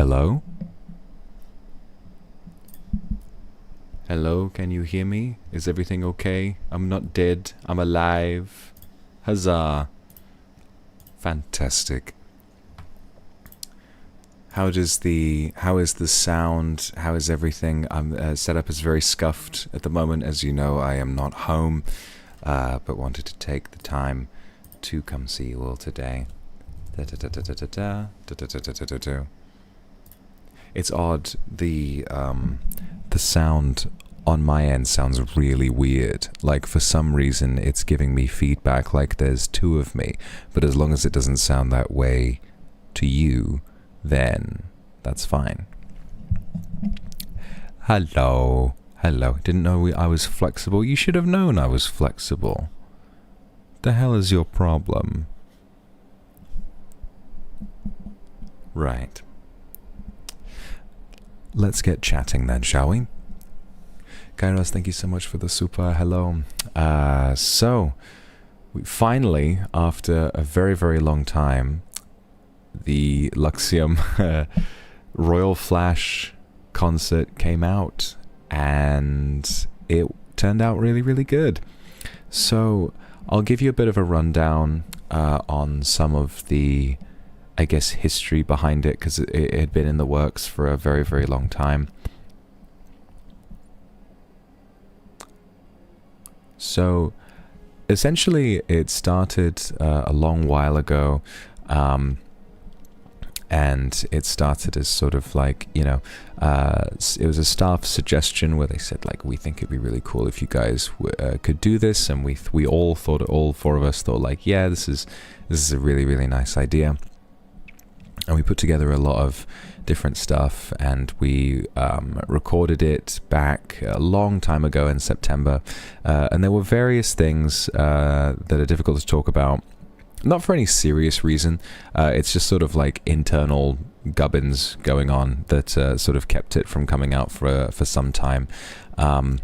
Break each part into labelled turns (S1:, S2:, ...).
S1: Hello? Hello, can you hear me? Is everything okay? I'm not dead. I'm alive. Huzzah. Fantastic. How is the sound? How is everything? I'm setup is very scuffed at the moment. As you know, I am not home, but wanted to take the time to come see you all today. It's odd. The sound on my end sounds really weird. Like, for some reason, it's giving me feedback like there's two of me. But as long as it doesn't sound that way to you, then that's fine. Hello. Hello. Didn't know I was flexible. You should have known I was flexible. The hell is your problem? Right. Let's get chatting then, shall we? Kairos, thank you so much for the super hello. So, we finally, after a very, very long time, the Luxium Royal Flash concert came out, and it turned out really, really good. So, I'll give you a bit of a rundown on some of the, I guess, history behind it, because it had been in the works for a very, very long time. So, essentially, it started a long while ago, and it started as sort of like, you know, it was a staff suggestion where they said, like, we think it'd be really cool if you guys could do this, and we all thought, all four of us thought, like, yeah, this is a really, really nice idea. And we put together a lot of different stuff, and we recorded it back a long time ago in September. And there were various things that are difficult to talk about, not for any serious reason. It's just sort of like internal gubbins going on that sort of kept it from coming out for some time. But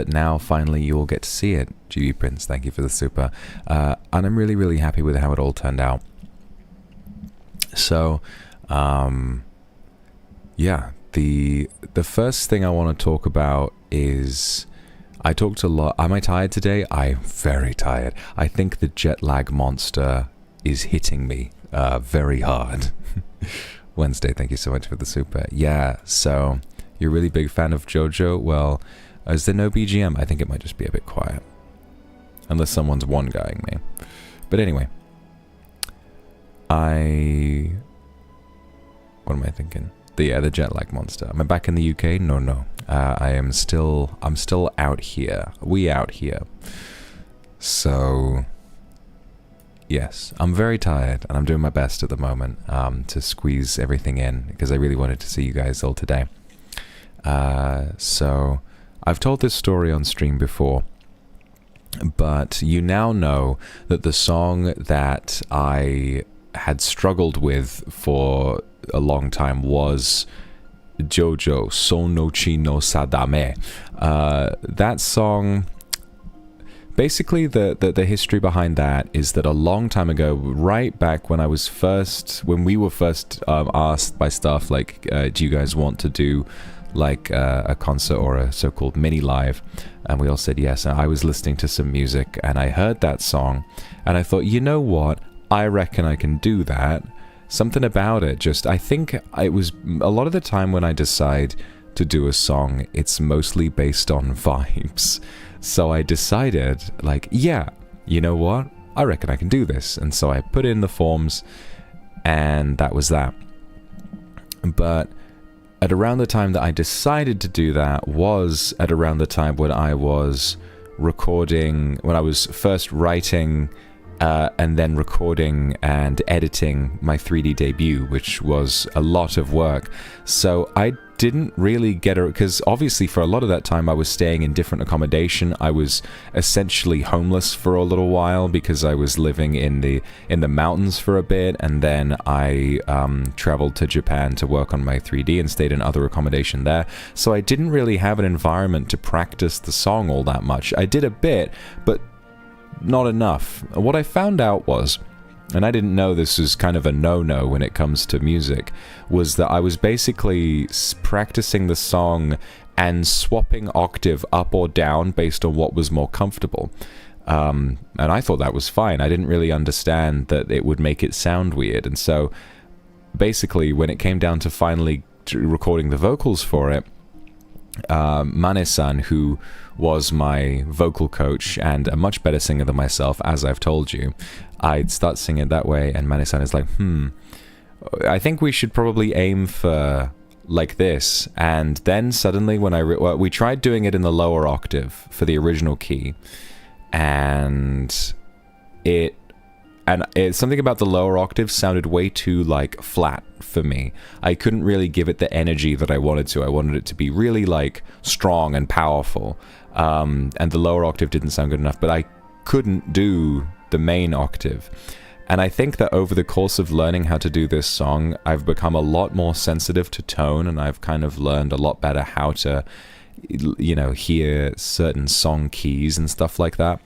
S1: now finally you all get to see it. GB Prince, thank you for the super. And I'm really, really happy with how it all turned out. So, yeah, the first thing I want to talk about is, I talked a lot. Am I tired today? I'm very tired. I think the jet lag monster is hitting me very hard. Wednesday, thank you so much for the super. Yeah, so you're a really big fan of Jojo? Well, is there no BGM? I think it might just be a bit quiet. Unless someone's one-guying me. But anyway. What am I thinking? The jet lag monster. Am I back in the UK? No. I'm still out here. We out here. So, yes, I'm very tired, and I'm doing my best at the moment to squeeze everything in, because I really wanted to see you guys all today. So, I've told this story on stream before, but you now know that the song that I had struggled with for a long time was Jojo, Sono Chi no Sadame. That song, basically the history behind that is that a long time ago, right back when we were first asked by staff, like, do you guys want to do like a concert or a so-called mini live, and we all said yes. And I was listening to some music and I heard that song and I thought, you know what, I reckon I can do that. Something about it, just, I think it was a lot of the time when I decide to do a song, it's mostly based on vibes. So I decided, like, yeah, you know what, I reckon I can do this. And so I put in the forms, and that was that. But at around the time that I decided to do that was at around the time when I was recording, when I was first writing and then recording and editing my 3D debut, which was a lot of work. So I didn't really get it, because obviously for a lot of that time I was staying in different accommodation. I was essentially homeless for a little while because I was living in the mountains for a bit, and then I traveled to Japan to work on my 3D and stayed in other accommodation there. So I didn't really have an environment to practice the song all that much. I did a bit, but not enough. What I found out was and I didn't know this was kind of a no-no when it comes to music, was that I was basically practicing the song and swapping octave up or down based on what was more comfortable. And I thought that was fine. I didn't really understand that it would make it sound weird. And so basically when it came down to finally recording the vocals for it, Mane-san, who was my vocal coach and a much better singer than myself, as I've told you, I'd start singing it that way, and Mane-san is like, I think we should probably aim for like this. And then suddenly when we tried doing it in the lower octave for the original key, and it's something about the lower octave sounded way too like flat for me. I couldn't really give it the energy that I wanted to. I wanted it to be really like strong and powerful, and the lower octave didn't sound good enough, but I couldn't do the main octave. And I think that over the course of learning how to do this song, I've become a lot more sensitive to tone, and I've kind of learned a lot better how to, you know, hear certain song keys and stuff like that.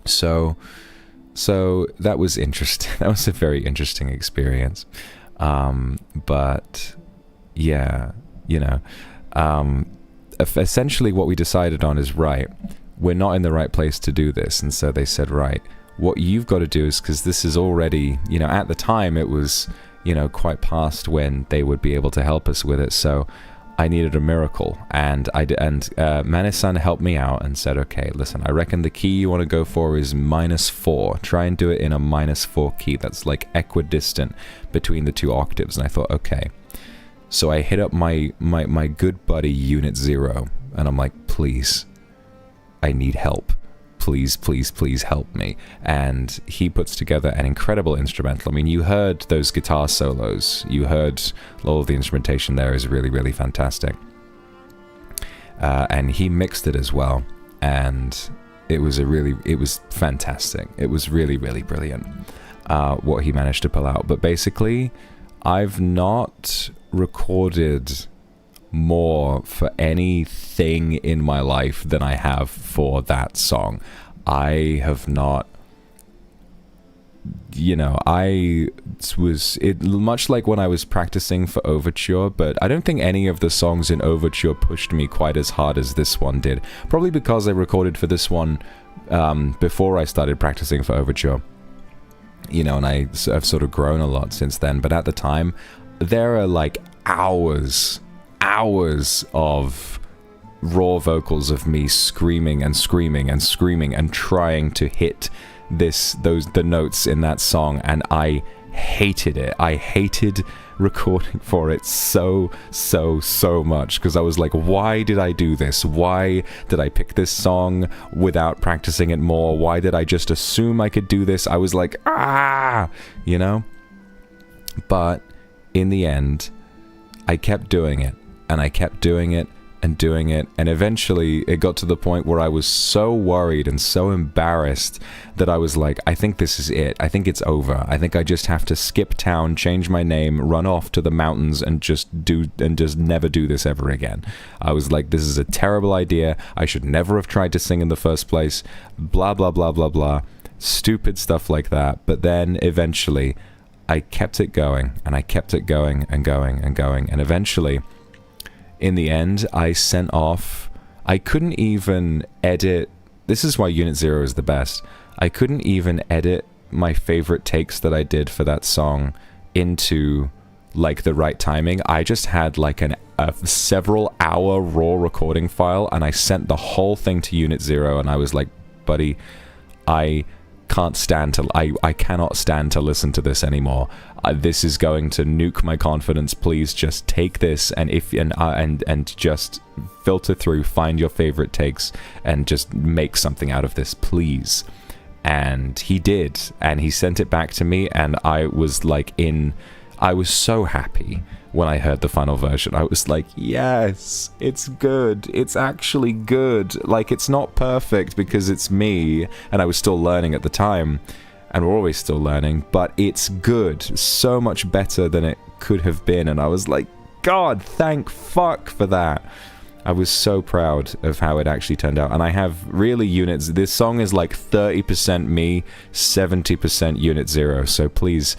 S1: So that was interesting. That was a very interesting experience. But yeah, you know, essentially what we decided on is, right, we're not in the right place to do this. And so they said, right, what you've got to do is, because this is already, you know, at the time it was, you know, quite past when they would be able to help us with it. So I needed a miracle, and Mane-san helped me out and said, okay, listen, I reckon the key you want to go for is -4. Try and do it in a -4 key that's like equidistant between the two octaves. And I thought, okay. So I hit up my good buddy Unit 0, and I'm like, please, I need help. Please, please, please help me. And he puts together an incredible instrumental. I mean, you heard those guitar solos. You heard all of the instrumentation there is really, really fantastic. And he mixed it as well. And it was fantastic. It was really, really brilliant, what he managed to pull out. But basically, I've not recorded more for anything in my life than I have for that song. I have not, you know, much like when I was practicing for Overture, but I don't think any of the songs in Overture pushed me quite as hard as this one did. Probably because I recorded for this one before I started practicing for Overture, you know, and I've sort of grown a lot since then. But at the time, there are like hours of raw vocals of me screaming and screaming and screaming and trying to hit the notes in that song, and I hated it. I hated recording for it so much, because I was like, why did I do this? Why did I pick this song without practicing it more? Why did I just assume I could do this? I was like, you know? But in the end, I kept doing it. And I kept doing it and doing it, and eventually it got to the point where I was so worried and so embarrassed that I was like, I think this is it. I think it's over. I think I just have to skip town, change my name, run off to the mountains, and just never do this ever again. I was like, this is a terrible idea. I should never have tried to sing in the first place. Blah, blah, blah, blah, blah. Stupid stuff like that. But then eventually I kept it going, and I kept it going and going and going, and eventually, in the end, I sent off... I couldn't even edit... This is why Unit 0 is the best. I couldn't even edit my favorite takes that I did for that song into, like, the right timing. I just had, like, a several-hour raw recording file, and I sent the whole thing to Unit 0, and I was like, buddy, I cannot stand to listen to this anymore. This is going to nuke my confidence. Please just take this and just filter through, find your favorite takes, and just make something out of this, please. And he did, and he sent it back to me, and I was like I was so happy when I heard the final version. I was like, yes, it's good. It's actually good. Like, it's not perfect because it's me, and I was still learning at the time, and we're always still learning, but it's good. So much better than it could have been, and I was like, God, thank fuck for that. I was so proud of how it actually turned out. And I have really units. This song is like 30% me, 70% Unit Zero. So please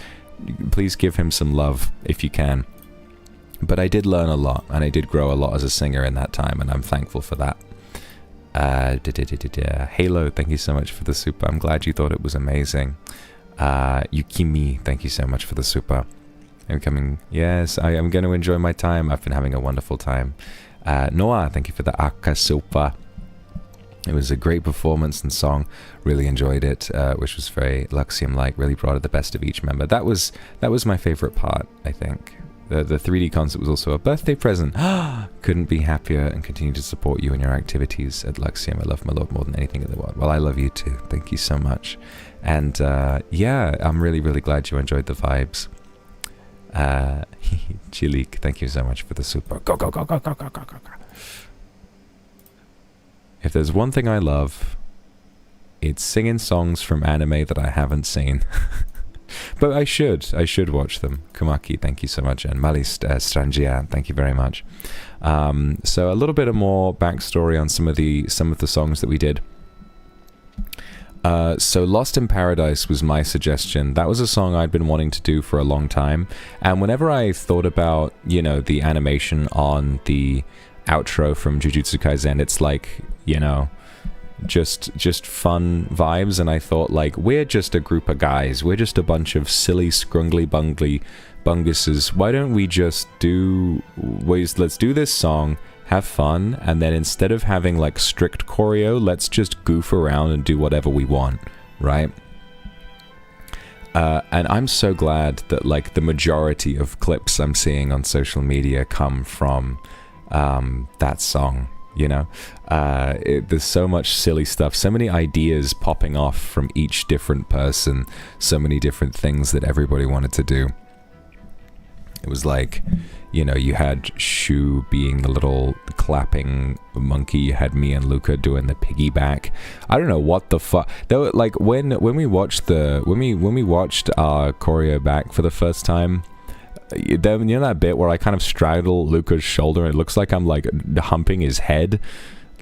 S1: give him some love if you can. But I did learn a lot, and I did grow a lot as a singer in that time, and I'm thankful for that. Halo, thank you so much for the super. I'm glad you thought it was amazing. Yukimi, thank you so much for the super. I'm coming. Yes, I am going to enjoy my time. I've been having a wonderful time. Noah, thank you for the Aka super. It was a great performance and song. Really enjoyed it, which was very Luxium-like. Really brought out the best of each member. That was my favorite part, I think. The 3D concert was also a birthday present. Couldn't be happier, and continue to support you in your activities at Luxium. I love my love more than anything in the world. Well, I love you too. Thank you so much. And yeah, I'm really, really glad you enjoyed the vibes. Chilik, thank you so much for the super. Go, go, go, go, go, go, go, go, go. If there's one thing I love, it's singing songs from anime that I haven't seen. But I should watch them. Kumaki, thank you so much. And Malis Strangia, thank you very much. So a little bit of more backstory on some of the songs that we did. So Lost in Paradise was my suggestion. That was a song I'd been wanting to do for a long time. And whenever I thought about, you know, the animation on the outro from Jujutsu Kaisen, it's like, you know, just fun vibes. And I thought, like, we're just a group of guys. We're just a bunch of silly, scrungly, bungly bunguses. Why don't we just let's do this song, have fun, and then instead of having like strict choreo, let's just goof around and do whatever we want, right? And I'm so glad that like the majority of clips I'm seeing on social media come from that song, you know? There's so much silly stuff, so many ideas popping off from each different person, so many different things that everybody wanted to do. It was like, you know, you had Shu being the little clapping monkey. You had me and Luca doing the piggyback. I don't know what the fuck. Like when we watched our choreo back for the first time, then you know that bit where I kind of straddle Luca's shoulder and it looks like I'm like humping his head.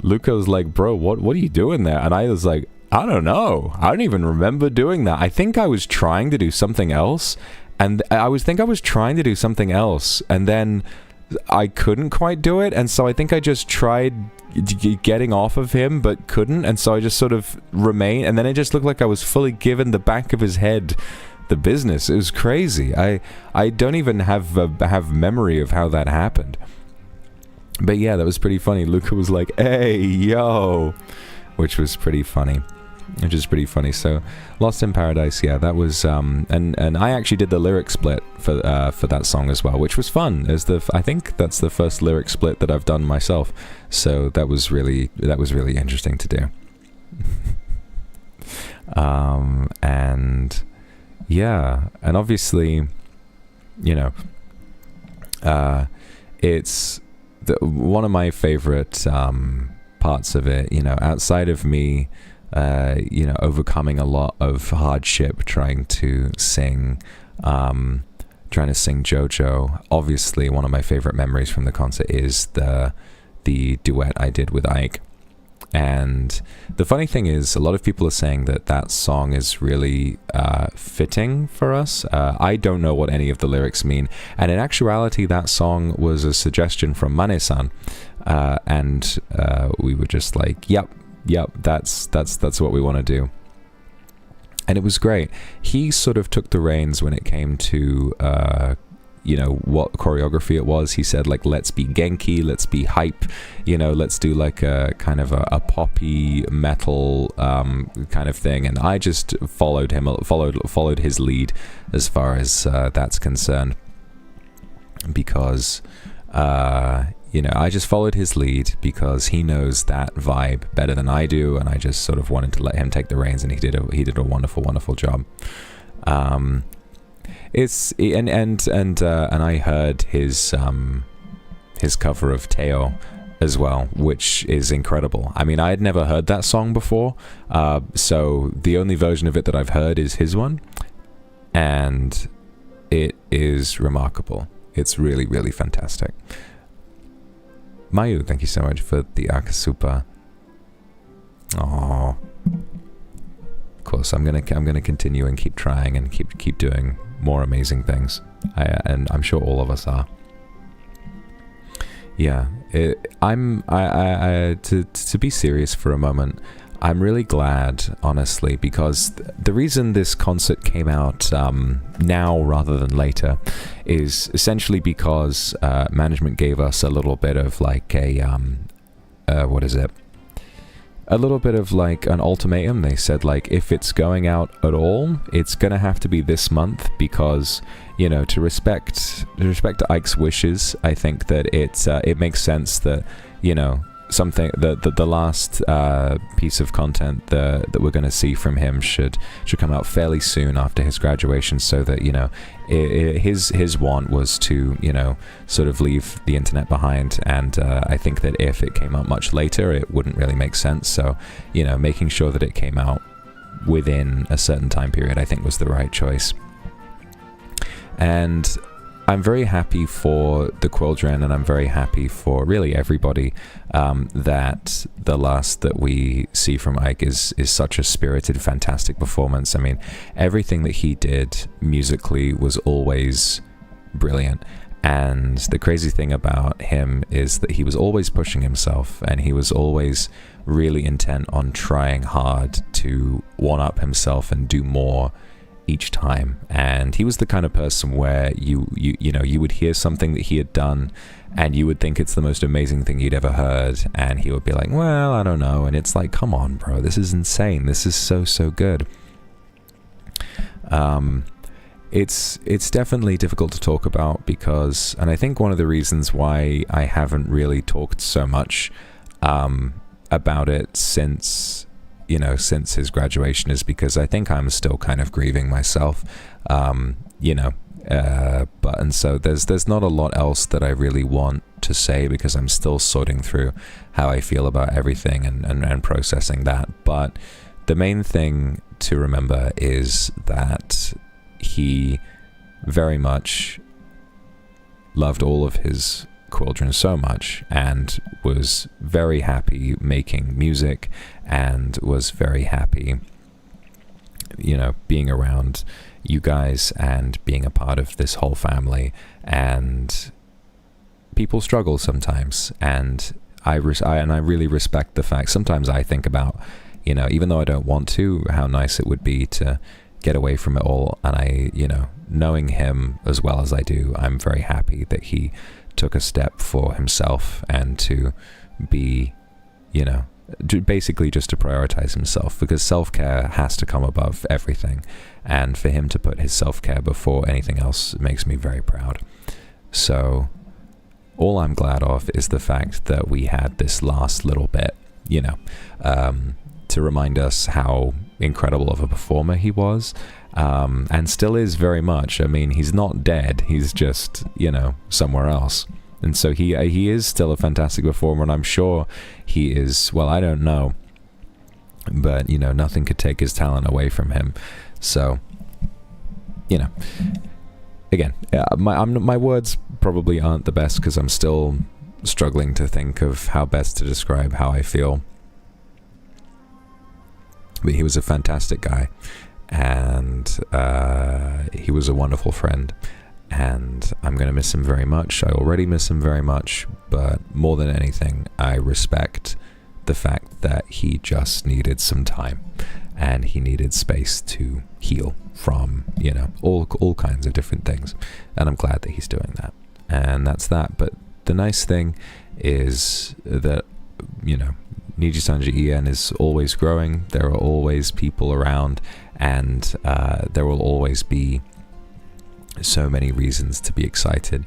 S1: Luca was like, "Bro, what are you doing there?" And I was like, "I don't know. I don't even remember doing that. I think I was trying to do something else." And I was trying to do something else, and then I couldn't quite do it, and so I think I just tried getting off of him, but couldn't, and so I just sort of remained, and then it just looked like I was fully given the back of his head the business. It was crazy. I don't even have memory of how that happened. But yeah, that was pretty funny. Luca was like, "Hey, yo," which was pretty funny. So Lost in Paradise, yeah, that was and I actually did the lyric split for that song as well, which was fun. I think that's the first lyric split that I've done myself, so that was really interesting to do. And yeah, and obviously, you know, it's one of my favorite parts of it, you know, outside of me you know, overcoming a lot of hardship trying to sing Jojo. Obviously, one of my favorite memories from the concert is the duet I did with Ike. And the funny thing is, a lot of people are saying that song is really fitting for us. I don't know what any of the lyrics mean, and in actuality, that song was a suggestion from Mane-san, and we were just like, "Yep, that's what we want to do." And it was great. He sort of took the reins when it came to you know, what choreography it was. He said, like, let's be Genki, let's be hype, you know, let's do like a kind of a poppy metal kind of thing. And I just followed his lead as far as that's concerned, because you know, I just followed his lead because he knows that vibe better than I do, and I just sort of wanted to let him take the reins, and he did a wonderful job. It's and I heard his cover of Teo as well, which is incredible. I mean, I had never heard that song before, so the only version of it that I've heard is his one, and it is remarkable. It's really fantastic. Mayu, thank you so much for the Akasupa. Oh, of course, I'm gonna continue and keep trying and keep doing more amazing things. And I'm sure all of us are. Yeah, to be serious for a moment, I'm really glad, honestly, because the reason this concert came out now rather than later is essentially because management gave us a little bit of like a little bit of like an ultimatum. They said, like, if it's going out at all, it's gonna have to be this month, because, you know, to respect Ike's wishes, I think that it makes sense that, you know, something the last piece of content that we're going to see from him should come out fairly soon after his graduation, so that, you know, his want was to, you know, sort of leave the internet behind, and I think that if it came out much later, it wouldn't really make sense. So, you know, making sure that it came out within a certain time period, I think, was the right choice. And I'm very happy for the Quildren, and I'm very happy for really everybody that the last that we see from Ike is such a spirited, fantastic performance. I mean, everything that he did musically was always brilliant. And the crazy thing about him is that he was always pushing himself, and he was always really intent on trying hard to one-up himself and do more each time. And he was the kind of person where you would hear something that he had done and you would think it's the most amazing thing you'd ever heard, and he would be like, well, I don't know, and it's like, come on, bro, this is insane, this is so good. It's definitely difficult to talk about, because, and I think one of the reasons why I haven't really talked so much about it since his graduation is because I think I'm still kind of grieving myself, and so there's not a lot else that I really want to say, because I'm still sorting through how I feel about everything and processing that. But the main thing to remember is that he very much loved all of his Quildren so much, and was very happy making music, and was very happy, you know, being around you guys and being a part of this whole family. And people struggle sometimes, and I really respect the fact. Sometimes I think about, you know, even though I don't want to, how nice it would be to get away from it all. And I, you know, knowing him as well as I do, I'm very happy that he took a step for himself, and to be, you know, basically just to prioritize himself, because self-care has to come above everything, and for him to put his self-care before anything else makes me very proud. So all I'm glad of is the fact that we had this last little bit, you know, to remind us how incredible of a performer he was, and still is very much. I mean, he's not dead, he's just, you know, somewhere else. And so he is still a fantastic performer, and I'm sure he is, well, I don't know, but, you know, nothing could take his talent away from him. So, you know, again, my words probably aren't the best, because I'm still struggling to think of how best to describe how I feel. But he was a fantastic guy, and he was a wonderful friend, and I'm going to miss him very much. I already miss him very much, but more than anything, I respect the fact that he just needed some time, and he needed space to heal from, you know, all kinds of different things, and I'm glad that he's doing that. And that's that. But the nice thing is that, you know, NIJISANJI EN is always growing. There are always people around, and there will always be so many reasons to be excited.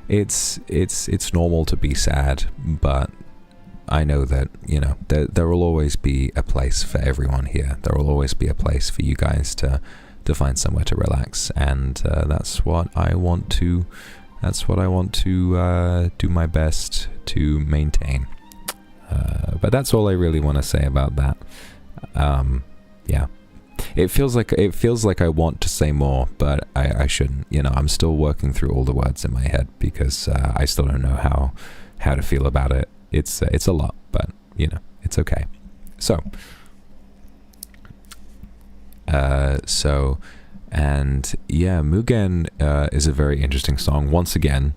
S1: It's normal to be sad, but I know that, you know, there will always be a place for everyone here. There will always be a place for you guys to find somewhere to relax, and that's what I want to do my best to maintain. But that's all I really want to say about that. Yeah, it feels like I want to say more, but I shouldn't. You know, I'm still working through all the words in my head, because I still don't know how to feel about it. It's a lot, but you know, it's okay. So and yeah, Mugen is a very interesting song. Once again,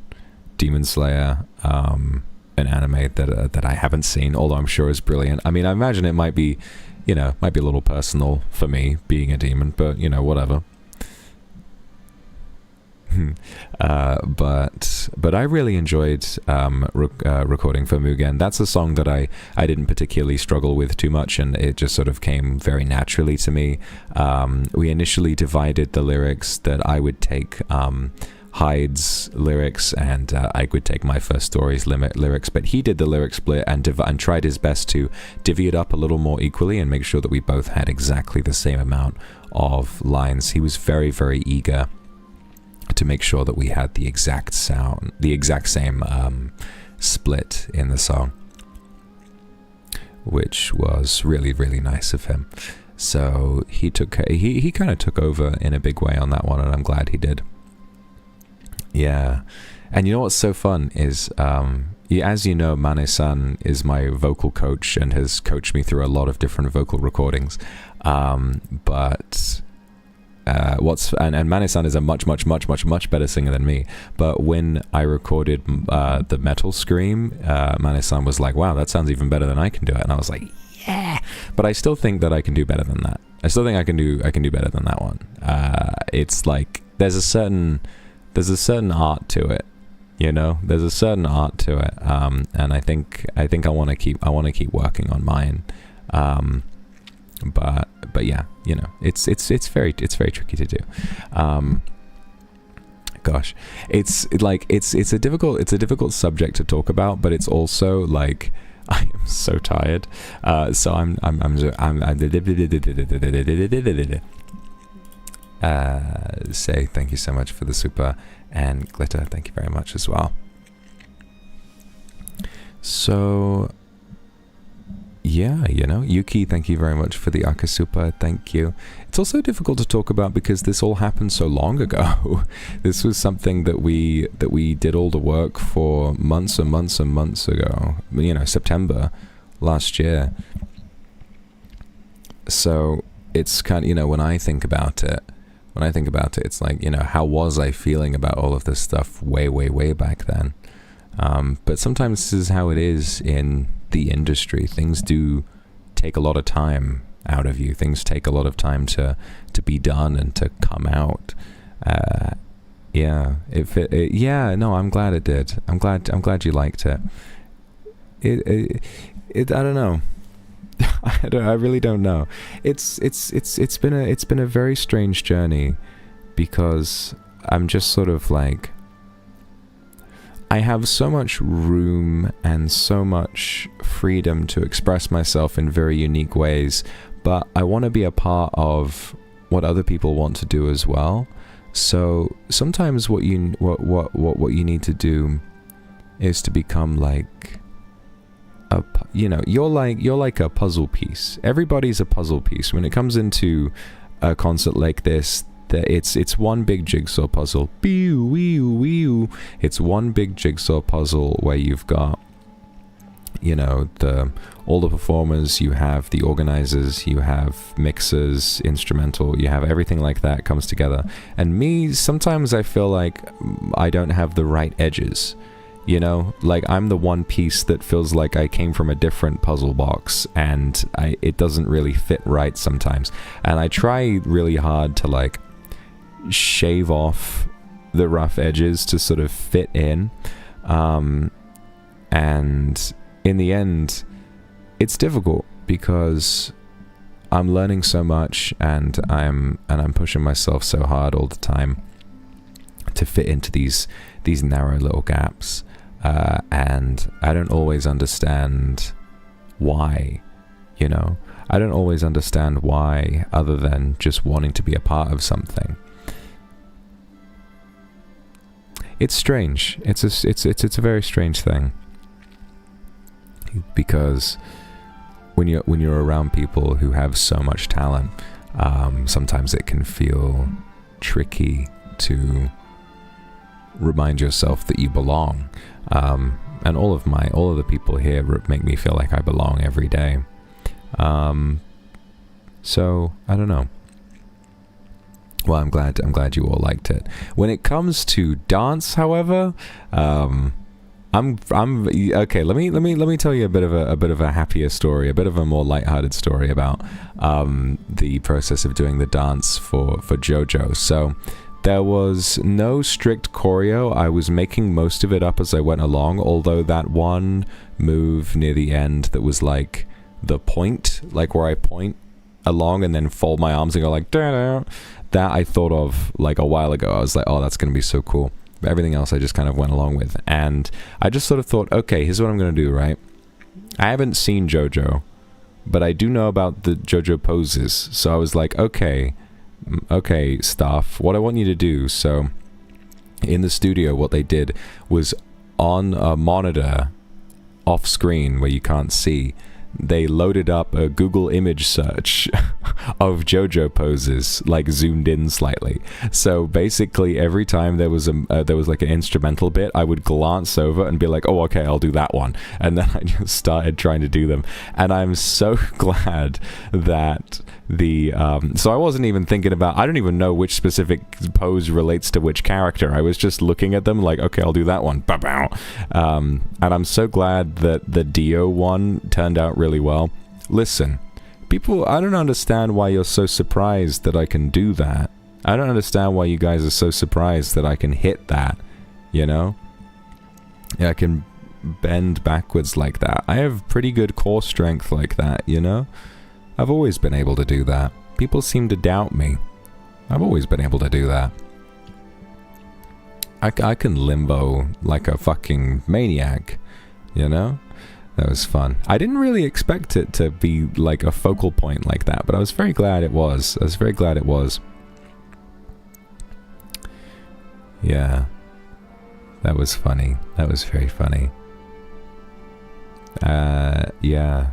S1: Demon Slayer, an anime that I haven't seen, although I'm sure is brilliant. I mean, I imagine it might be, you know, might be a little personal for me being a demon, but you know, whatever. But I really enjoyed recording for Mugen. That's a song that I didn't particularly struggle with too much, and it just sort of came very naturally to me. We initially divided the lyrics that I would take Hyde's lyrics, and I would take my first story's lyrics, but he did the lyric split and tried his best to divvy it up a little more equally and make sure that we both had exactly the same amount of lines. He was very, very eager to make sure that we had the exact same split in the song, which was really, really nice of him. So he kind of took over in a big way on that one, and I'm glad he did. Yeah. And you know what's so fun is, as you know, Mane-san is my vocal coach and has coached me through a lot of different vocal recordings. And Mane-san is a much better singer than me. But when I recorded the metal scream, Mane-san was like, "Wow, that sounds even better than I can do it." And I was like, "Yeah!" But I still think that I can do better than that. I still think I can do better than that one. It's like there's a certain art to it, you know. There's a certain art to it, and I think I want to keep working on mine. But yeah, you know, it's very tricky to do. Gosh, it's a difficult subject to talk about, but it's also like I am so tired. So I'm say thank you so much for the super, and Glitter, thank you very much as well. So yeah, you know, Yuki, thank you very much for the Akasupa, thank you. It's also difficult to talk about because this all happened so long ago. This was something that we did all the work for months and months and months ago, you know, September last year. So it's kind of, you know, when I think about it, it's like, you know, how was I feeling about all of this stuff way back then? But sometimes this is how it is in the industry. Things do take a lot of time out of you. Things take a lot of time to be done and to come out. Yeah, no, I'm glad it did. I'm glad you liked it. I don't know. I really don't know. It's been a very strange journey, because I'm just sort of like, I have so much room and so much freedom to express myself in very unique ways, but I want to be a part of what other people want to do as well. So sometimes what you need to do is to become like you're like a puzzle piece. Everybody's a puzzle piece when it comes into a concert like this. It's one big jigsaw puzzle. It's one big jigsaw puzzle where you've got, you know, all the performers, you have the organizers, you have mixers, instrumental, you have everything like that comes together. And me, sometimes I feel like I don't have the right edges. You know, like I'm the one piece that feels like I came from a different puzzle box, and it doesn't really fit right sometimes. And I try really hard to like shave off the rough edges to sort of fit in, and in the end it's difficult because I'm learning so much, and I'm pushing myself so hard all the time to fit into these narrow little gaps, and I don't always understand why, you know. I don't always understand why, other than just wanting to be a part of something. It's strange. It's a very strange thing, because when you're around people who have so much talent, sometimes it can feel tricky to remind yourself that you belong. And all of the people here make me feel like I belong every day. So I don't know. Well, I'm glad you all liked it. When it comes to dance, however, I'm okay. Let me tell you a bit of a happier story, a bit of a more lighthearted story about the process of doing the dance for Jojo. So there was no strict choreo. I was making most of it up as I went along, although that one move near the end that was like the point, like where I point along and then fold my arms and go like da-da, that I thought of like a while ago. I was like, oh, that's gonna be so cool. But everything else I just kind of went along with, and I just sort of thought, okay, here's what I'm gonna do, right? I haven't seen Jojo, but I do know about the Jojo poses, so I was like, okay, staff, what I want you to do. So in the studio, what they did was on a monitor off screen where you can't see, they loaded up a Google image search of Jojo poses, like zoomed in slightly. So basically every time there was like an instrumental bit, I would glance over and be like, oh, okay, I'll do that one. And then I just started trying to do them. And I'm so glad that so I wasn't even thinking about, I don't even know which specific pose relates to which character. I was just looking at them like, okay, I'll do that one. And I'm so glad that the Dio one turned out really well. Listen, people, I don't understand why you're so surprised that I can do that. I don't understand why you guys are so surprised that I can hit that, you know? Yeah, I can bend backwards like that. I have pretty good core strength like that, you know? I've always been able to do that. People seem to doubt me. I've always been able to do that. I can limbo like a fucking maniac, you know? That was fun. I didn't really expect it to be like a focal point like that, but I was very glad it was. I was very glad it was. Yeah. That was funny. That was very funny. Yeah.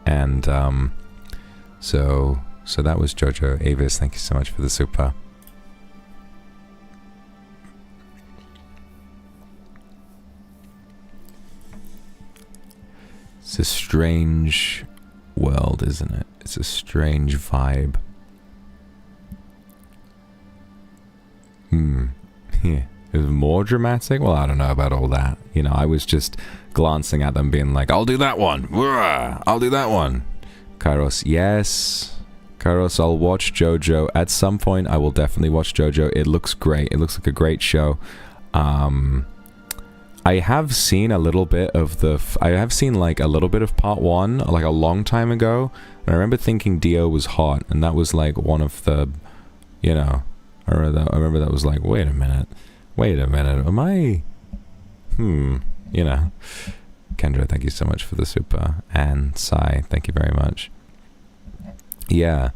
S1: And, so that was Jojo. Avis, thank you so much for the super. It's a strange world, isn't it? It's a strange vibe. Yeah. It was more dramatic? Well, I don't know about all that. You know, I was just glancing at them being like, I'll do that one. I'll do that one. Kairos, yes. Kairos, I'll watch Jojo. At some point, I will definitely watch Jojo. It looks great. It looks like a great show. I have seen a little bit of I have seen like a little bit of part one, like a long time ago. And I remember thinking Dio was hot. And that was like one of the, you know, I remember that was like, wait a minute. Am I, you know. Kendra, thank you so much for the super. And Sai, thank you very much. Yeah,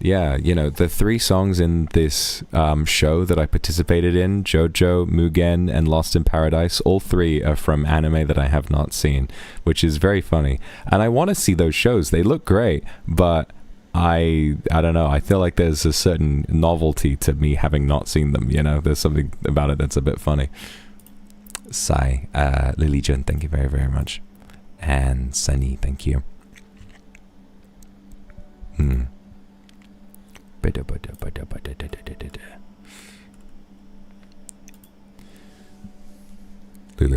S1: you know, the 3 songs in this show that I participated in, Jojo, Mugen, and Lost in Paradise, all 3 are from anime that I have not seen, which is very funny. And I want to see those shows. They look great, but I don't know. I feel like there's a certain novelty to me having not seen them, you know? There's something about it that's a bit funny. Sai, Lilijun, thank you very, very much. And Sunny, thank you. Lulu,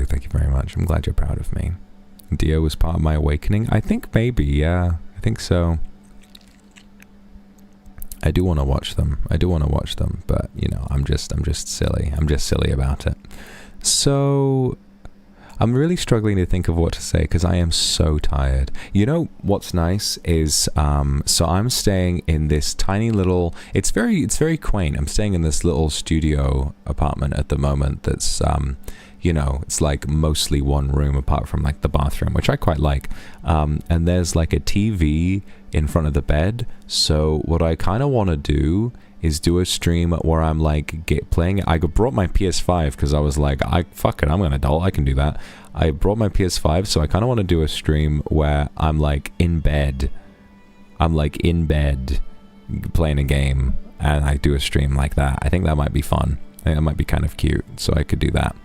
S1: thank you very much. I'm glad you're proud of me. Dio was part of my awakening. I think maybe, yeah. I think so. I do want to watch them. But, you know, I'm just silly. I'm just silly about it. So, I'm really struggling to think of what to say because I am so tired. You know what's nice is, so I'm staying in this tiny little, it's very quaint. I'm staying in this little studio apartment at the moment that's, you know, it's like mostly one room apart from like the bathroom, which I quite like. And there's like a TV in front of the bed. So what I kind of want to do is do a stream where I'm like playing it. I brought my PS5 because I was like, fuck it, I'm an adult, I can do that. I brought my PS5, so I kind of want to do a stream where I'm like in bed. I'm like in bed playing a game, and I do a stream like that. I think that might be fun. I think that might be kind of cute, so I could do that.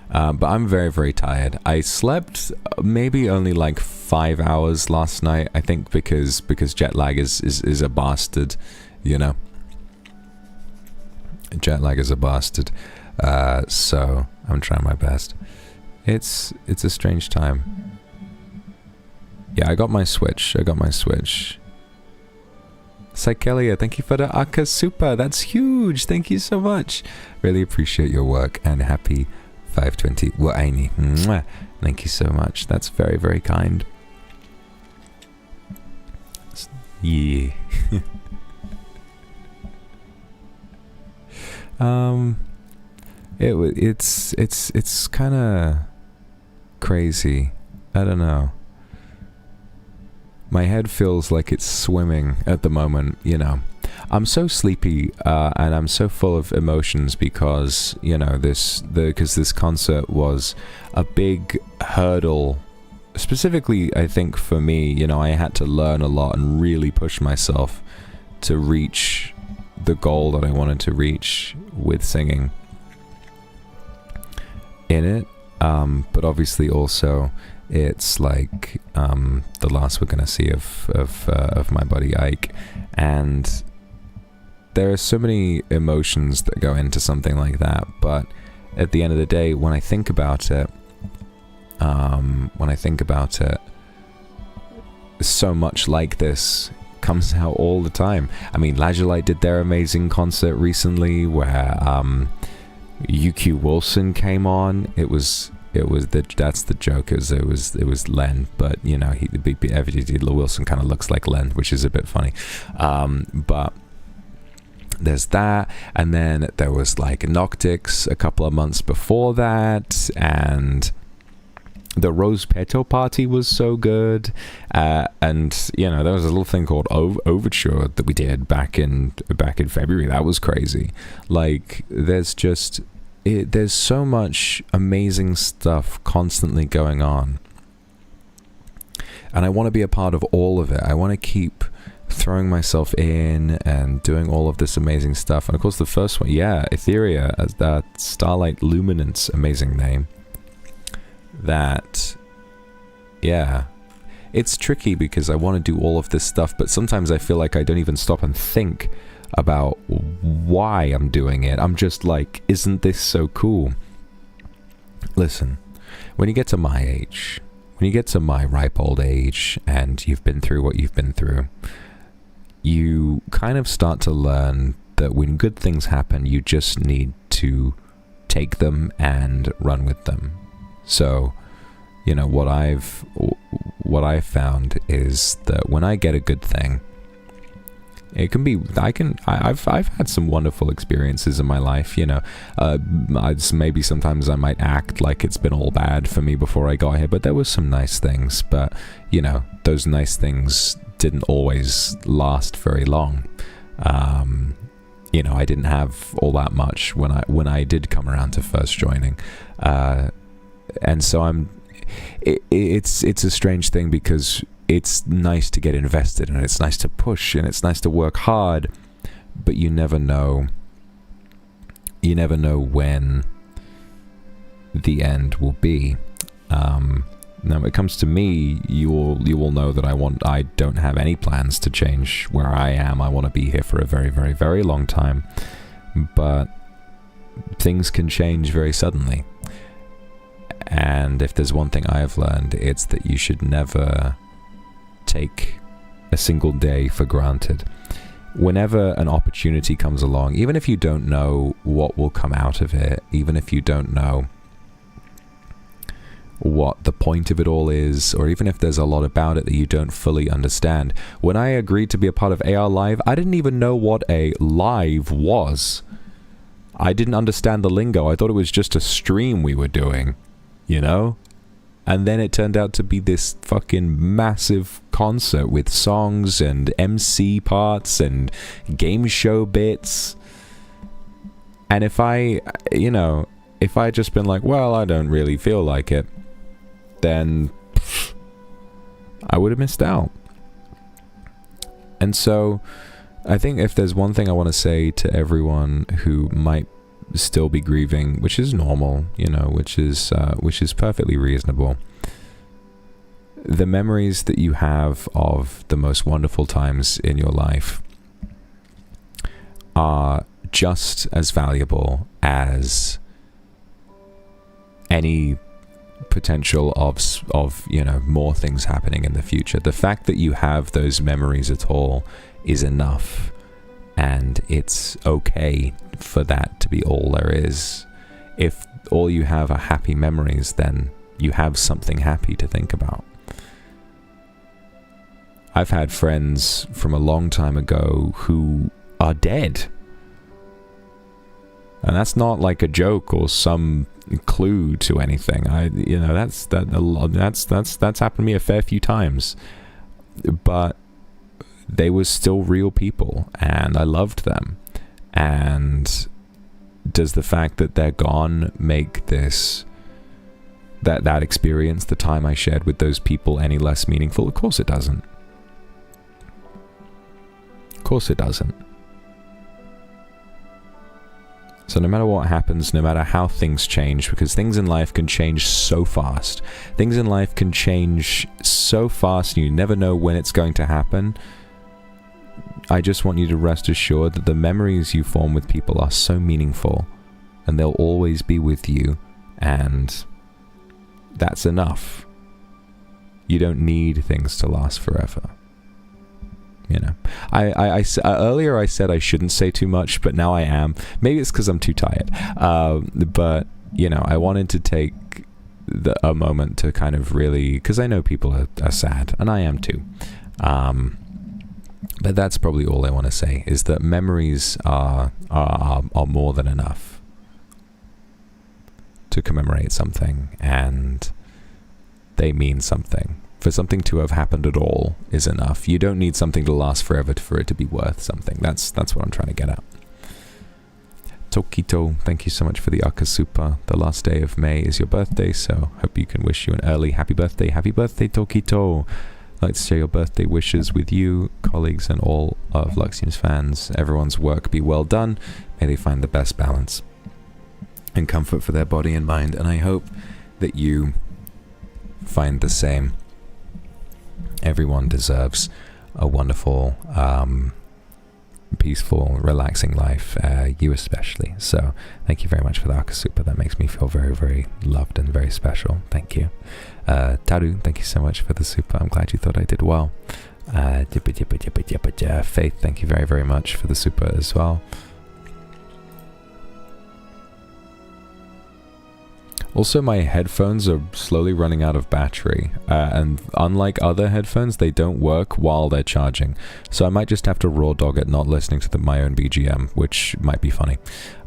S1: But I'm very, very tired. I slept maybe only like 5 hours last night. I think because jet lag is a bastard, you know. Jet lag is a bastard. So I'm trying my best. It's a strange time. Yeah, I got my Switch. Psychelia, thank you for the Aka Super. That's huge. Thank you so much. Really appreciate your work, and happy 520 Wa'aini. Mwah. Thank you so much. That's very, very kind. Yeah. It's kind of crazy. I don't know. My head feels like it's swimming at the moment, you know. I'm so sleepy, and I'm so full of emotions because, you know, this concert was a big hurdle. Specifically, I think for me, you know, I had to learn a lot and really push myself to reach the goal that I wanted to reach with singing in it. But obviously also, it's like the last we're gonna see of my buddy Ike, and there are so many emotions that go into something like that. But at the end of the day, when I think about it, so much like this comes out all the time. I mean, Lajolite did their amazing concert recently, where UQ Wilson came on. That's the joke. It was Len, but you know, Wilson kind of looks like Len, which is a bit funny. But there's that, and then there was like Noctix a couple of months before that, and the Rose Petal party was so good, and you know, there was a little thing called Overture that we did back in February. That was crazy. Like, there's so much amazing stuff constantly going on, and I want to be a part of all of it. I want to keep throwing myself in and doing all of this amazing stuff. And of course, the first one, yeah, Etheria, as that Starlight Luminance, amazing name. That, yeah, it's tricky because I want to do all of this stuff, but sometimes I feel like I don't even stop and think about why I'm doing it. I'm just like, isn't this so cool? Listen, when you get to my age, when you get to my ripe old age, and you've been through what you've been through, you kind of start to learn that when good things happen, you just need to take them and run with them. So, you know, what I've found is that when I get a good thing, it can be, I've had some wonderful experiences in my life, you know. Maybe sometimes I might act like it's been all bad for me before I got here, but there was some nice things. But, you know, those nice things didn't always last very long. You know, I didn't have all that much when I did come around to first joining. And so it's a strange thing, because it's nice to get invested, and it's nice to push, and it's nice to work hard, but you never know when the end will be. Now, when it comes to me, you will know that I don't have any plans to change where I am. I want to be here for a very, very, very long time, but things can change very suddenly. And if there's one thing I have learned, it's that you should never take a single day for granted. Whenever an opportunity comes along, even if you don't know what will come out of it, even if you don't know what the point of it all is, or even if there's a lot about it that you don't fully understand. When I agreed to be a part of AR Live, I didn't even know what a live was. I didn't understand the lingo. I thought it was just a stream we were doing, you know? And then it turned out to be this fucking massive concert with songs and MC parts and game show bits. And if I just been like, well, I don't really feel like it, then I would have missed out. And so I think if there's one thing I want to say to everyone who might still be grieving, which is normal, you know, which is perfectly reasonable. The memories that you have of the most wonderful times in your life are just as valuable as any potential of you know, more things happening in the future. The fact that you have those memories at all is enough, and it's okay for that to be all there is. If all you have are happy memories, then you have something happy to think about. I've had friends from a long time ago who are dead. And that's not like a joke or some clue to anything. That's happened to me a fair few times. But they were still real people, and I loved them. And does the fact that they're gone make that experience, the time I shared with those people, any less meaningful? Of course it doesn't. Of course it doesn't. So no matter what happens, no matter how things change, because things in life can change so fast. Things in life can change so fast, and you never know when it's going to happen. I just want you to rest assured that the memories you form with people are so meaningful, and they'll always be with you, and that's enough. You don't need things to last forever. You know, earlier I said I shouldn't say too much, but now I am. Maybe it's because I'm too tired. But, you know, I wanted to take a moment to kind of really, because I know people are sad, and I am too. But that's probably all I want to say, is that memories are more than enough to commemorate something, and they mean something. For something to have happened at all is enough. You don't need something to last forever for it to be worth something. That's what I'm trying to get at. Tokito, thank you so much for the Akasupa. The last day of May is your birthday, so hope you can wish you an early happy birthday. Happy birthday, Tokito. I'd like to share your birthday wishes with you, colleagues, and all of Luxiem's fans. Everyone's work be well done. May they find the best balance and comfort for their body and mind. And I hope that you find the same. Everyone deserves a wonderful, peaceful, relaxing life, you especially. So thank you very much for the Akasupa. That makes me feel very, very loved and very special. Thank you. Taru, thank you so much for the super. I'm glad you thought I did well. Faith, thank you very, very much for the super as well. Also, my headphones are slowly running out of battery, and unlike other headphones, they don't work while they're charging. So I might just have to raw dog it, not listening to my own BGM, which might be funny.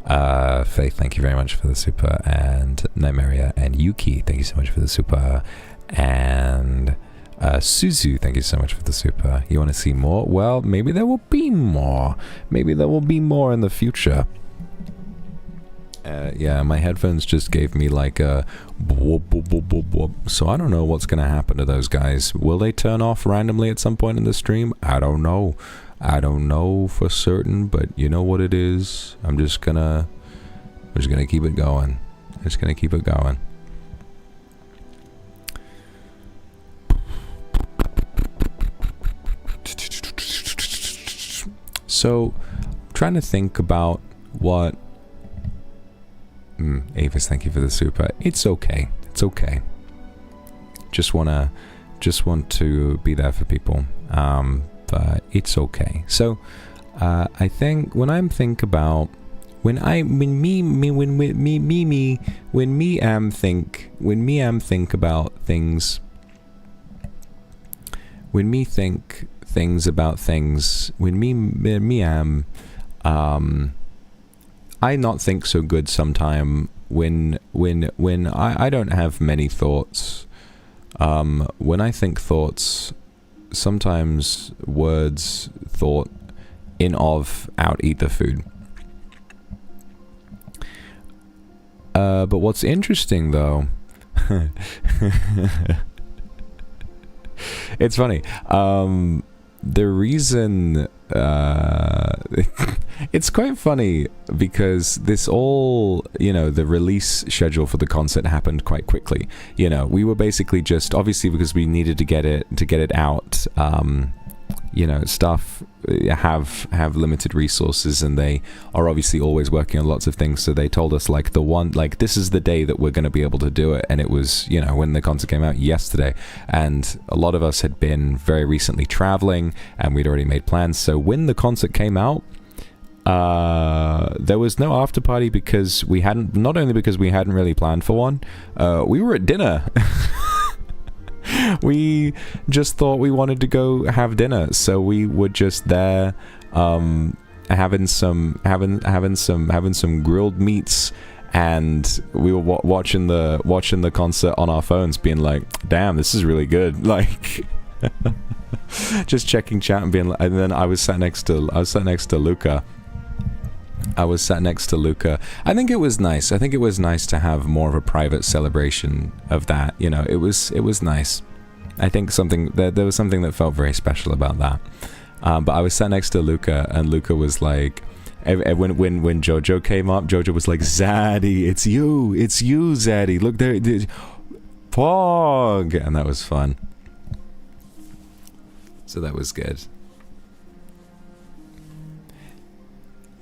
S1: Faith, thank you very much for the super, and Nymeria and Yuki, thank you so much for the super, and Suzu, thank you so much for the super. You want to see more? Well, maybe there will be more. Maybe there will be more in the future. Yeah, my headphones just gave me like a whoop, whoop, whoop, whoop, whoop. So I don't know what's going to happen to those guys. Will they turn off randomly at some point in the stream? I don't know. I don't know for certain, but you know what it is. I'm just gonna keep it going. Just gonna keep it going. So, I'm trying to think about what. Avis, thank you for the super. It's okay. It's okay. Just want to be there for people. But it's okay. So, I think when me think about things, when me think things about things, I not think so good sometime when I don't have many thoughts. When I think thoughts, sometimes words thought in of out eat the food. But what's interesting though, it's funny. The reason It's quite funny because this all, you know, the release schedule for the concert happened quite quickly. You know, we were basically just, obviously because we needed to get it out, you know, stuff have limited resources, and they are obviously always working on lots of things, so they told us like this is the day that we're going to be able to do it, and it was, you know, when the concert came out yesterday, and a lot of us had been very recently traveling and we'd already made plans. So when the concert came out, there was no after party because we hadn't, not only because we hadn't really planned for one, we were at dinner. We just thought we wanted to go have dinner, so we were just there, having some grilled meats, and we were watching the concert on our phones, being like, "Damn, this is really good!" Like, just checking chat and being like, and then I was sat next to Luca. I think it was nice. I think it was nice to have more of a private celebration of that. You know, it was nice. I think there was something that felt very special about that. But I was sat next to Luca, and Luca was like, when Jojo came up, Jojo was like, "Zaddy, it's you, Zaddy. Look there, Pog," and that was fun. So that was good.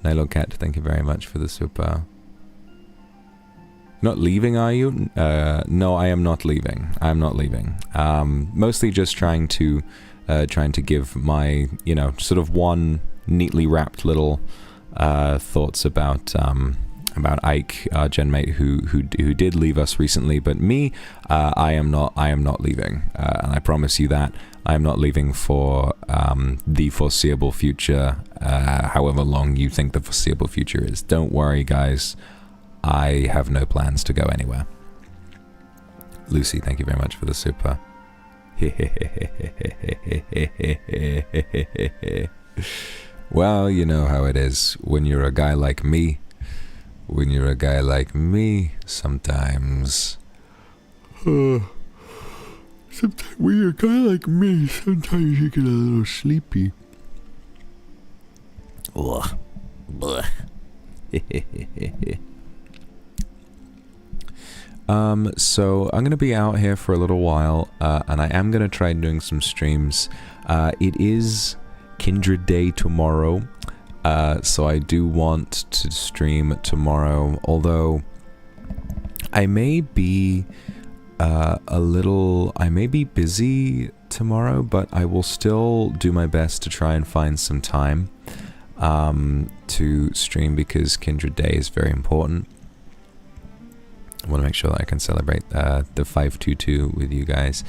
S1: Nilo Cat, thank you very much for the super. Not leaving, are you? No, I am not leaving. I'm not leaving. Mostly just trying to give my, you know, sort of one neatly wrapped little thoughts about Ike, our genmate who did leave us recently. But me, I am not leaving, and I promise you that I am not leaving for the foreseeable future, however long you think the foreseeable future is. Don't worry, guys. I have no plans to go anywhere. Lucy, thank you very much for the super. Well, you know how it is when you're a guy like me. Sometimes when you're a guy like me, sometimes you get a little sleepy. Ugh. So I'm going to be out here for a little while, and I am going to try doing some streams. It is Kindred Day tomorrow, so I do want to stream tomorrow, although I may be busy tomorrow, but I will still do my best to try and find some time to stream, because Kindred Day is very important. I want to make sure that I can celebrate the 522 with you guys.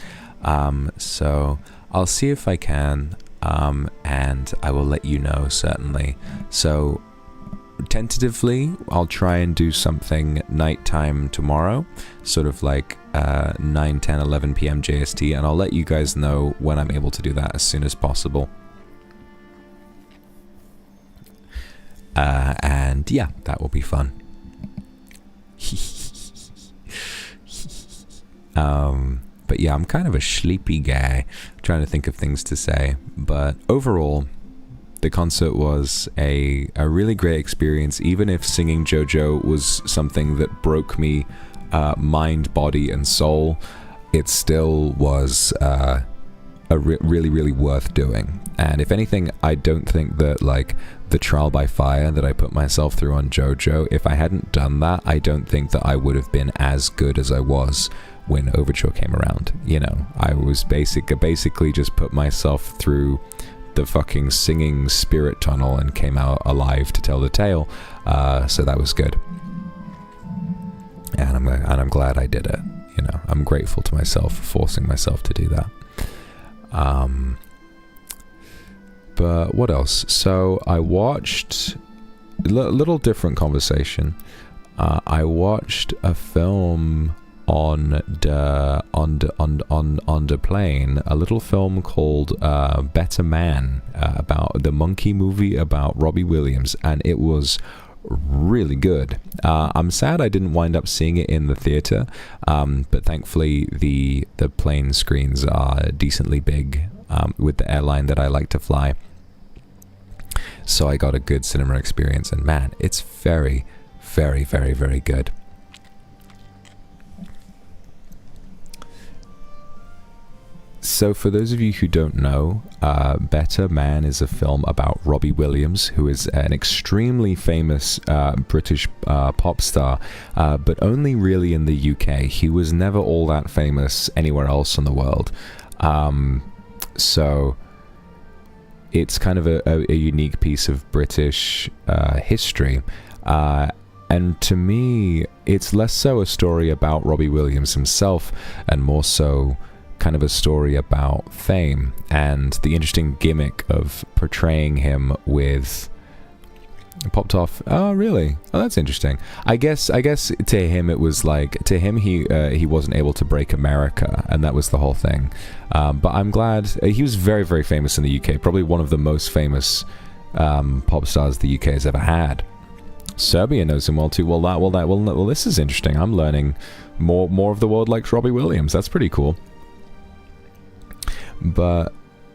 S1: So I'll see if I can, and I will let you know, certainly. So tentatively, I'll try and do something nighttime tomorrow, sort of like 9, 10, 11 p.m. JST, and I'll let you guys know when I'm able to do that as soon as possible. And yeah, that will be fun. But yeah, I'm kind of a sleepy guy, trying to think of things to say. But overall, the concert was a really great experience. Even if singing Jojo was something that broke me, mind, body, and soul, it still was really, really worth doing. And if anything, I don't think that, like, the trial by fire that I put myself through on Jojo, if I hadn't done that, I don't think that I would have been as good as I was when Overture came around. You know, I was basically just put myself through the fucking singing spirit tunnel and came out alive to tell the tale. So that was good, and I'm glad I did it. You know, I'm grateful to myself for forcing myself to do that. But what else? So I watched a little different conversation. I watched a film on the plane, a little film called Better Man, about the monkey movie about Robbie Williams, and it was really good. I'm sad I didn't wind up seeing it in the theater, but thankfully the plane screens are decently big with the airline that I like to fly. So I got a good cinema experience, and man, it's very, very, very, very good. So for those of you who don't know, Better Man is a film about Robbie Williams, who is an extremely famous British pop star, but only really in the UK. He was never all that famous anywhere else in the world. So it's kind of a unique piece of British history. And to me, it's less so a story about Robbie Williams himself, and more so kind of a story about fame and the interesting gimmick of portraying him with popped off. Oh really? Oh, that's interesting. I guess to him it was like, to him he wasn't able to break America, and that was the whole thing. But I'm glad he was very, very famous in the UK, probably one of the most famous pop stars the UK has ever had. Serbia knows him well too. Well, this is interesting. I'm learning more of the world likes Robbie Williams. That's pretty cool. But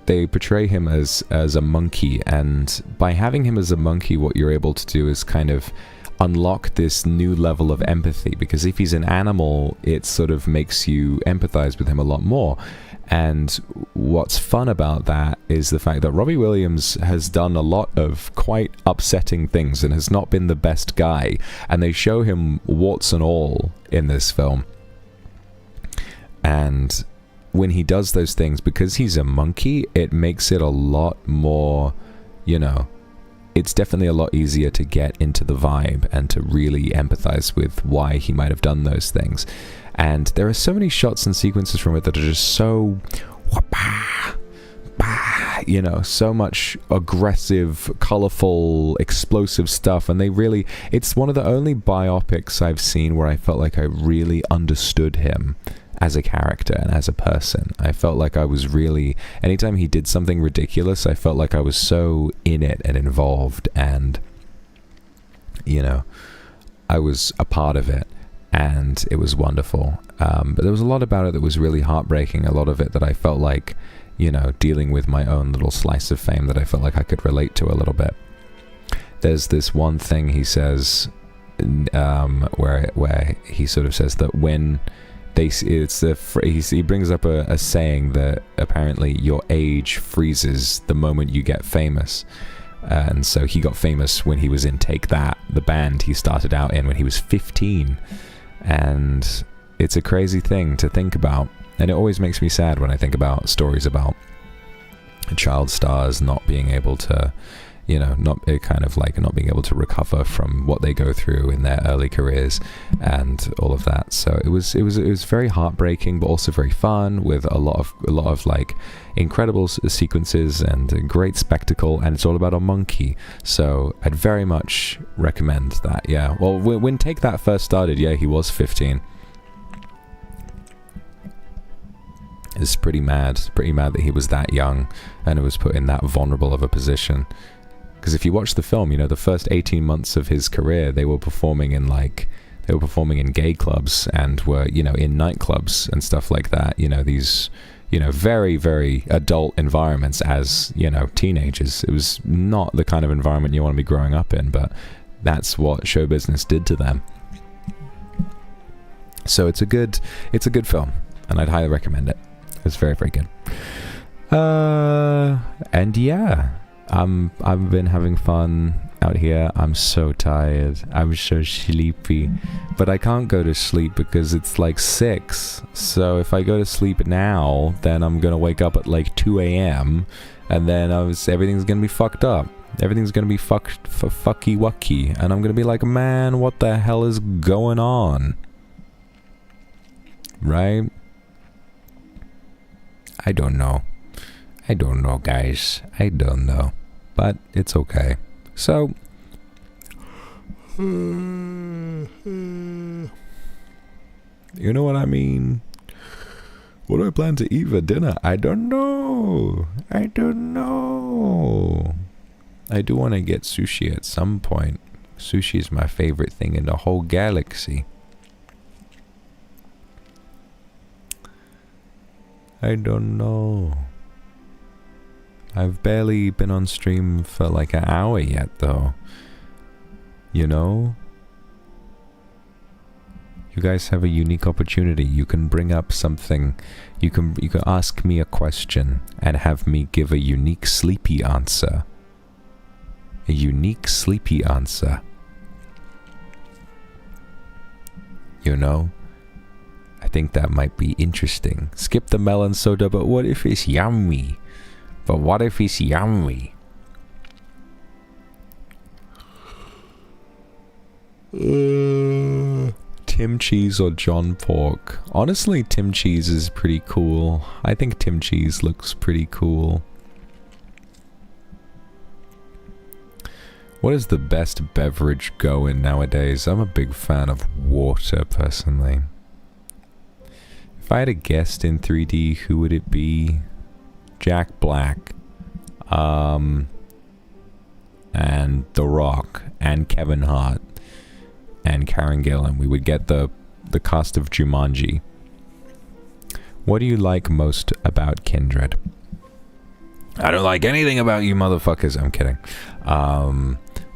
S1: they portray him as a monkey, and by having him as a monkey, what you're able to do is kind of unlock this new level of empathy, because if he's an animal, it sort of makes you empathize with him a lot more. And what's fun about that is the fact that Robbie Williams has done a lot of quite upsetting things and has not been the best guy, and they show him warts and all in this film. And when he does those things, because he's a monkey, it makes it a lot more, you know, it's definitely a lot easier to get into the vibe and to really empathize with why he might have done those things. And there are so many shots and sequences from it that are just so, you know, so much aggressive, colorful, explosive stuff. And they really, it's one of the only biopics I've seen where I felt like I really understood him as a character and as a person. I felt like I was really, anytime he did something ridiculous, I felt like I was so in it and involved, and, you know, I was a part of it, and it was wonderful. But there was a lot about it that was really heartbreaking, a lot of it that I felt like, you know, dealing with my own little slice of fame that I felt like I could relate to a little bit. There's this one thing he says, where he sort of says that when he brings up a saying that apparently your age freezes the moment you get famous. And so he got famous when he was in Take That, the band he started out in when he was 15. And it's a crazy thing to think about. And it always makes me sad when I think about stories about child stars not being able to, you know, not being able to recover from what they go through in their early careers and all of that. So it was very heartbreaking, but also very fun, with a lot of like incredible sequences and a great spectacle. And it's all about a monkey. So I'd very much recommend that. Yeah. Well, when Take That first started, yeah, he was 15. It's pretty mad that he was that young and was put in that vulnerable of a position. Because if you watch the film, you know, the first 18 months of his career, they were performing in gay clubs and were, you know, in nightclubs and stuff like that. You know, these, you know, very, very adult environments as, you know, teenagers. It was not the kind of environment you want to be growing up in, but that's what show business did to them. So it's a good film, and I'd highly recommend it. It's very, very good. And yeah, I've been having fun out here. I'm so tired. I'm so sleepy. But I can't go to sleep because it's like 6. So if I go to sleep now, then I'm going to wake up at like 2 a.m. And then everything's going to be fucked up. Everything's going to be fucky wucky. And I'm going to be like, man, what the hell is going on? Right? I don't know. Guys. I don't know. But it's okay. So, you know what I mean? What do I plan to eat for dinner? I don't know. I do want to get sushi at some point. Sushi is my favorite thing in the whole galaxy. I don't know. I've barely been on stream for like an hour yet, though. You know? You guys have a unique opportunity. You can bring up something. You can ask me a question and have me give a unique sleepy answer. A unique sleepy answer. You know? I think that might be interesting. Skip the melon soda, but what if it's yummy? But what if it's yummy? Tim Cheese or John Pork? Honestly, Tim Cheese is pretty cool. I think Tim Cheese looks pretty cool. What is the best beverage going nowadays? I'm a big fan of water, personally. If I had a guest in 3D, who would it be? Jack Black. And The Rock. And Kevin Hart. And Karen Gillan. We would get the cast of Jumanji. What do you like most about Kindred? I don't like anything about you motherfuckers. I'm kidding.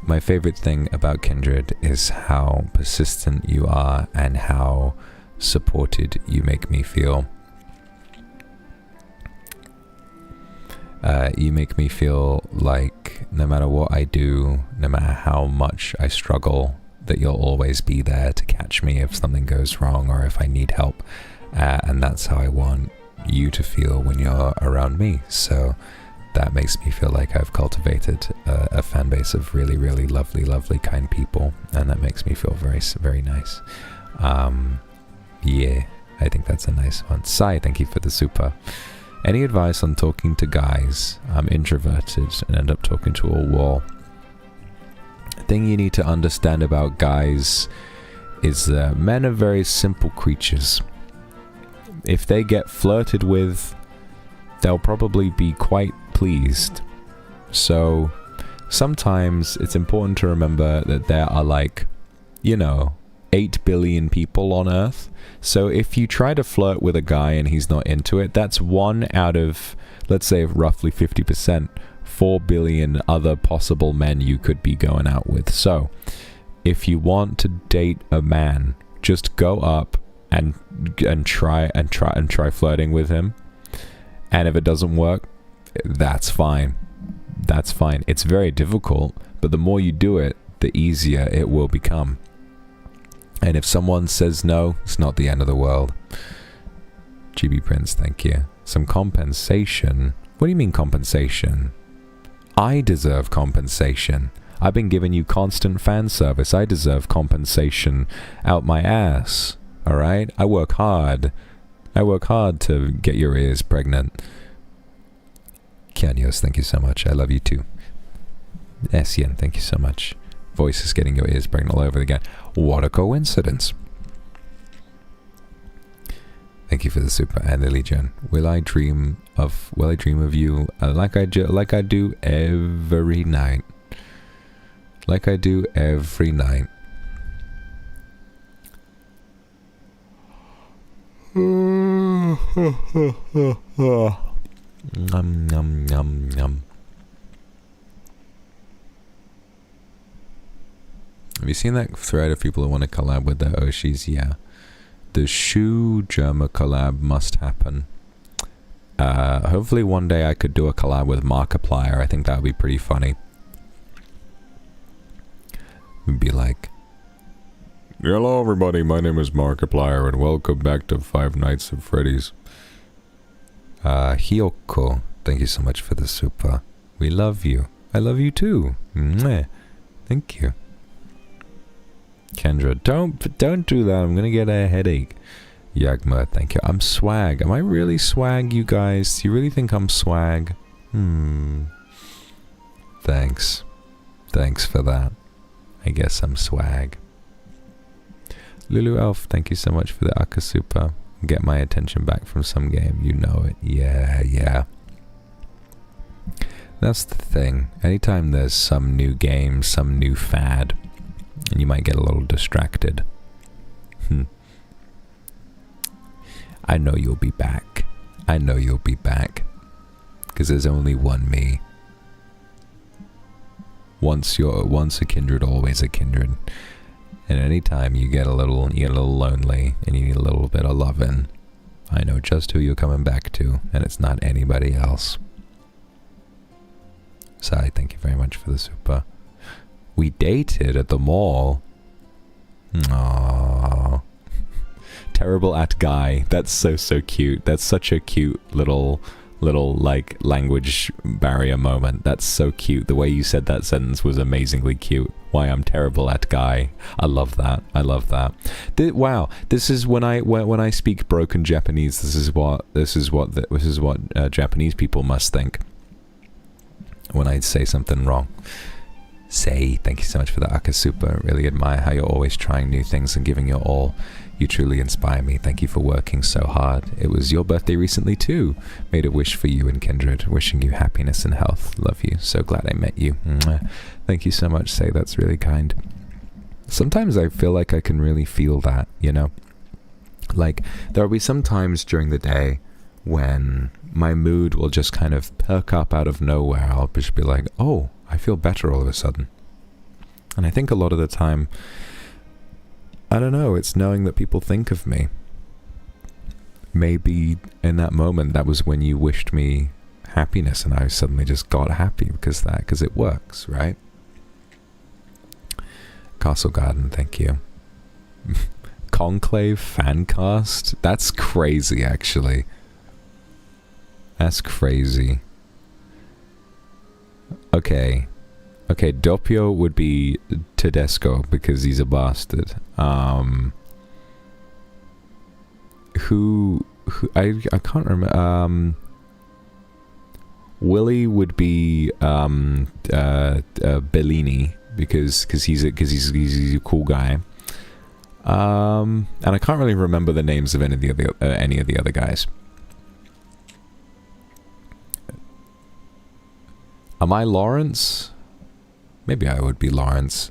S1: My favorite thing about Kindred is how persistent you are and how supported you make me feel. You make me feel like no matter what I do, no matter how much I struggle, that you'll always be there to catch me if something goes wrong or if I need help. And that's how I want you to feel when you're around me. So that makes me feel like I've cultivated a fan base of really, really lovely, lovely, kind people. And that makes me feel very, very nice. Yeah, I think that's a nice one. Sai, thank you for the super. Any advice on talking to guys? I'm introverted and end up talking to a wall. The thing you need to understand about guys is that men are very simple creatures. If they get flirted with, they'll probably be quite pleased. So sometimes it's important to remember that there are like, 8 billion people on Earth. So if you try to flirt with a guy and he's not into it, that's 1 out of, let's say, roughly 50%, 4 billion other possible men you could be going out with. So if you want to date a man, just go up and try flirting with him. And if it doesn't work, that's fine. That's fine. It's very difficult, but the more you do it, the easier it will become. And if someone says no, it's not the end of the world. GB Prince, thank you. Some compensation? What do you mean compensation? I deserve compensation. I've been giving you constant fan service. I deserve compensation out my ass. Alright? I work hard. I work hard to get your ears pregnant. Kianios, thank you so much. I love you too. Essien, thank you so much. Voice is getting your ears pregnant all over again. What a coincidence. Thank you for the super. And Lily Jen. Will I dream of you like I do every night. Like I do every night. Num num num num. Have you seen that thread of people who want to collab with their Oshis? Yeah. The Shoe Germa collab must happen. Hopefully one day I could do a collab with Markiplier. I think that would be pretty funny. It'd be like, hello everybody, my name is Markiplier and welcome back to Five Nights at Freddy's. Hyoko, thank you so much for the super. We love you. I love you too. Mwah. Thank you. Kendra, don't do that. I'm gonna get a headache. Yagma, thank you. I'm swag. Am I really swag, you guys? Do you really think I'm swag? Thanks. Thanks for that. I guess I'm swag. Lulu Elf, thank you so much for the Akasupa. Get my attention back from some game. You know it. Yeah. That's the thing. Anytime there's some new game, some new fad, and you might get a little distracted. I know you'll be back. I know you'll be back. because there's only one me. Once a kindred, always a kindred. And anytime you get a little lonely and you need a little bit of loving, I know just who you're coming back to, and it's not anybody else. Sai, thank you very much for the super. We dated at the mall. Aww. Terrible at guy. That's so cute. That's such a cute little like language barrier moment. That's so cute. The way you said that sentence was amazingly cute. Why I'm terrible at guy. I love that. I love that. Wow. This is when I speak broken Japanese. This is what Japanese people must think when I say something wrong. Say, thank you so much for the Aka Super. Really admire how you're always trying new things and giving your all. You truly inspire me. Thank you for working so hard. It was your birthday recently too. Made a wish for you and kindred. Wishing you happiness and health. Love you. So glad I met you. Mwah. Thank you so much, Say. That's really kind. Sometimes I feel like I can really feel that, you know? Like, there'll be some times during the day when my mood will just kind of perk up out of nowhere. I'll just be like, oh, I feel better all of a sudden. And I think a lot of the time, I don't know, it's knowing that people think of me. Maybe in that moment, that was when you wished me happiness and I suddenly just got happy because it works, right? Castle Garden, thank you. Conclave fancast? That's crazy, actually. That's crazy. Okay, Doppio would be Tedesco because he's a bastard. Who I can't remember. Willie would be Bellini because he's a cool guy. And I can't really remember the names of any of the other guys. Am I Lawrence? Maybe I would be Lawrence.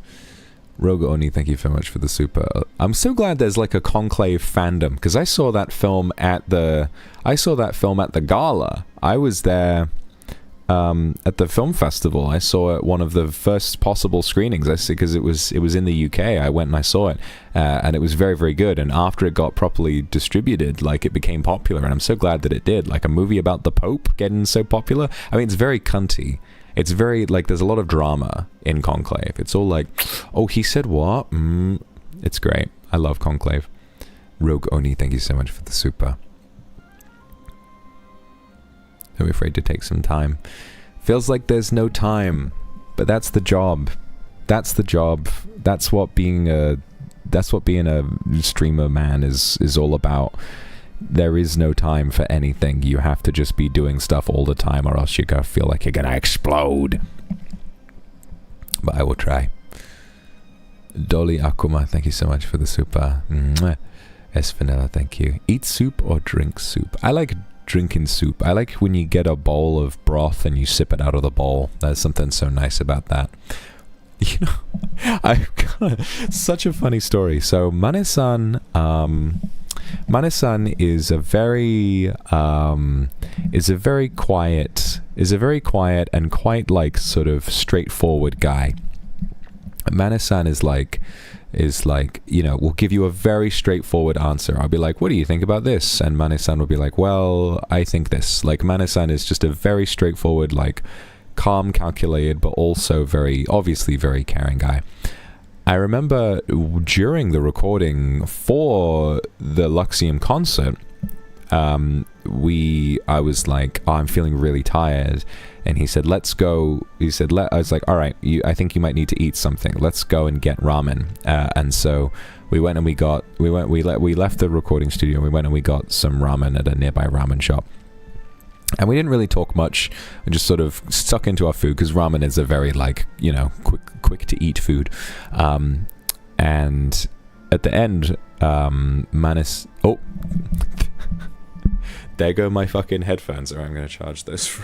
S1: Rogue Oni, thank you very much for the super. I'm so glad there's like a Conclave fandom because I saw that film at the gala. I was there at the film festival. I saw it one of the first possible screenings. I see because it was in the UK. I went and I saw it, and it was very, very good. And after it got properly distributed, like it became popular, and I'm so glad that it did. Like a movie about the Pope getting so popular. I mean, it's very cunty. It's very, like, there's a lot of drama in Conclave. It's all like, oh, he said what? It's great. I love Conclave. Rogue Oni, thank you so much for the super. I'm afraid to take some time. Feels like there's no time, but that's the job. That's the job. That's what being a streamer man is all about. There is no time for anything. You have to just be doing stuff all the time or else you're gonna feel like you're gonna explode. But I will try. Dolly Akuma, thank you so much for the super. Esvanilla, thank you. Eat soup or drink soup? I like drinking soup. I like when you get a bowl of broth and you sip it out of the bowl. There's something so nice about that. You know, I've got such a funny story. So Mane-san is a very quiet and quite like sort of straightforward guy. Mane-san is like, you know, will give you a very straightforward answer. I'll be like, what do you think about this? And Mane-san will be like, well, I think this. Like, Mane-san is just a very straightforward, like, calm, calculated, but also obviously very caring guy. I remember during the recording for the Luxium concert, I was like, oh, I'm feeling really tired. And he said, let's go. He said, I was like, all right, I think you might need to eat something. Let's go and get ramen. And so we went and we left the recording studio and we went and we got some ramen at a nearby ramen shop. And we didn't really talk much, and just sort of stuck into our food because ramen is a very, like, you know, quick to eat food. And at the end, Manis, oh, there go my fucking headphones. Or I'm gonna charge those.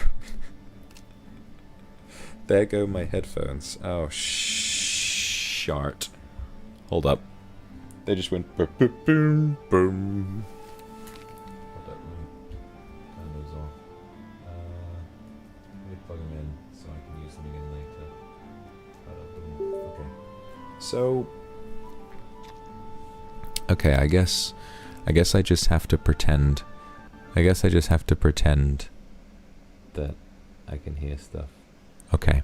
S1: There go my headphones. Oh, shart. Hold up. They just went boom, boom, boom. plug them in so I can use them again later. Okay. So, okay, I guess I just have to pretend. I guess I just have to pretend that I can hear stuff. Okay.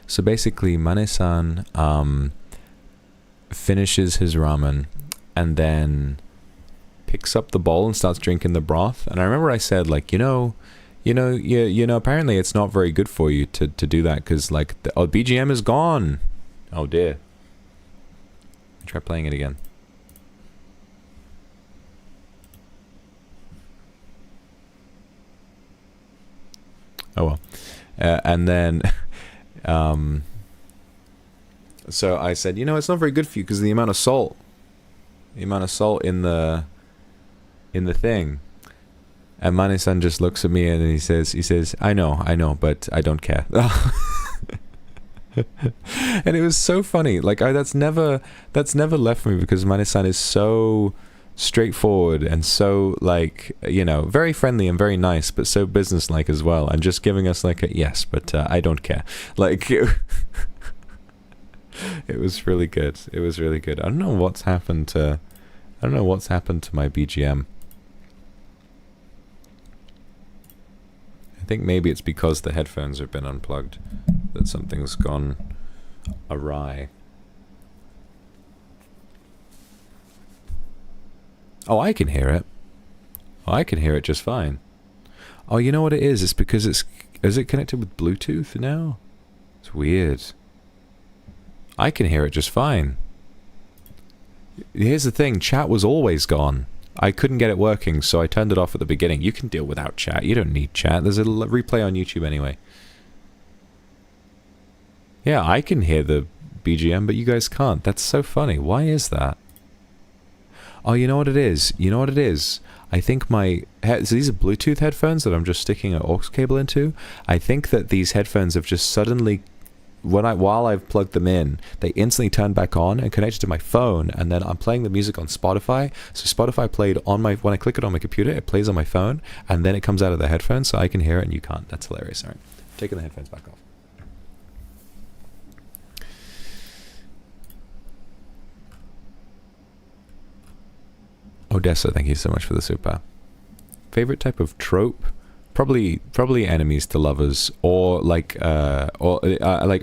S1: So basically, Mane-san finishes his ramen and then picks up the bowl and starts drinking the broth. And I remember I said, like, you know, apparently it's not very good for you to do that because, like, the BGM is gone. Oh dear. Try playing it again. Oh well. And then, so I said, you know, it's not very good for you because of the amount of salt. The amount of salt in the thing. And Mane-san just looks at me and he says, I know, but I don't care. And it was so funny. Like, that's never left me because Mane-san is so straightforward and so, like, you know, very friendly and very nice, but so businesslike as well, and just giving us like a yes, but I don't care. Like, it was really good. It was really good. I don't know what's happened to my BGM. I think maybe it's because the headphones have been unplugged that something's gone awry. Oh, I can hear it. Oh, I can hear it just fine. Oh, you know what it is? It's because is it connected with Bluetooth now? It's weird. I can hear it just fine. Here's the thing, chat was always gone. I couldn't get it working, so I turned it off at the beginning. You can deal without chat. You don't need chat. There's a replay on YouTube anyway. Yeah, I can hear the BGM, but you guys can't. That's so funny. Why is that? Oh, you know what it is? You know what it is? I think so these are Bluetooth headphones that I'm just sticking an aux cable into. I think that these headphones have just suddenly, while I've plugged them in, they instantly turned back on and connected to my phone, and then I'm playing the music on Spotify. So Spotify played on when I click it on my computer, it plays on my phone, and then it comes out of the headphones, so I can hear it and you can't. That's hilarious. All right, taking the headphones back off. Odessa, thank you so much for the super. Favorite type of trope? Probably enemies to lovers, or like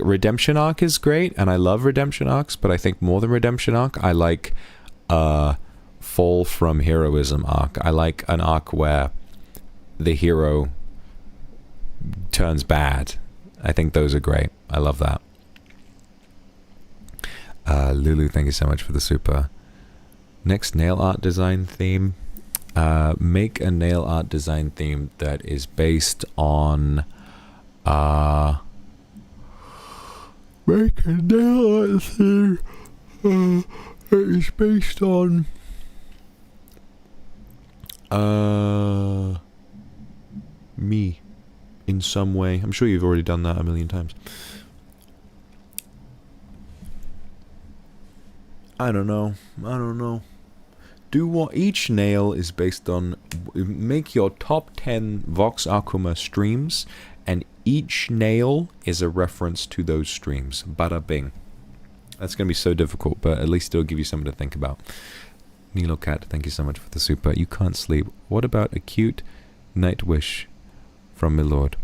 S1: redemption arc is great, and I love redemption arcs, but I think more than redemption arc, I like fall from heroism arc. I like an arc where the hero turns bad. I think those are great. I love that. Lulu, thank you so much for the super. Next nail art design theme. Make a nail art design theme that is based on make a nail art theme that is based on me in some way. I'm sure you've already done that a million times. I don't know. Do what each nail is based on. Make your top 10 Vox Akuma streams, and each nail is a reference to those streams. Bada bing. That's going to be so difficult, but at least it'll give you something to think about. Nilo Cat, thank you so much for the super. You can't sleep. What about a cute night wish from my lord?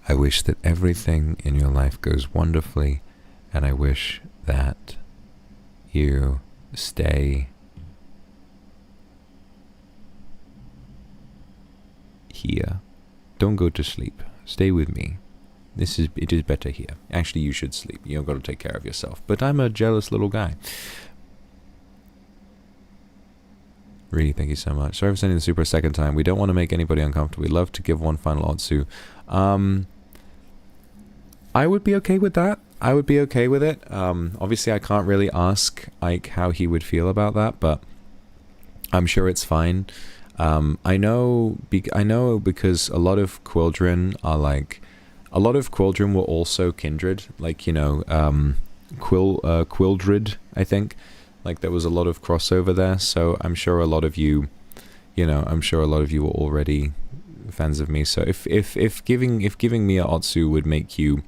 S1: I wish that everything in your life goes wonderfully, and I wish that you stay here. Don't go to sleep. Stay with me. It is better here. Actually, you should sleep. You've got to take care of yourself. But I'm a jealous little guy. Really, thank you so much. Sorry for sending the super a second time. We don't want to make anybody uncomfortable. We'd love to give one final Otsu. I would be okay with that. I would be okay with it. Obviously, I can't really ask Ike how he would feel about that, but I'm sure it's fine. I know because a lot of Quildren are like, a lot of Quildren were also kindred, like, you know, Quildred, I think. Like, there was a lot of crossover there, so I'm sure a lot of you, you know, I'm sure a lot of you were already fans of me. So if giving me a Otsu would make you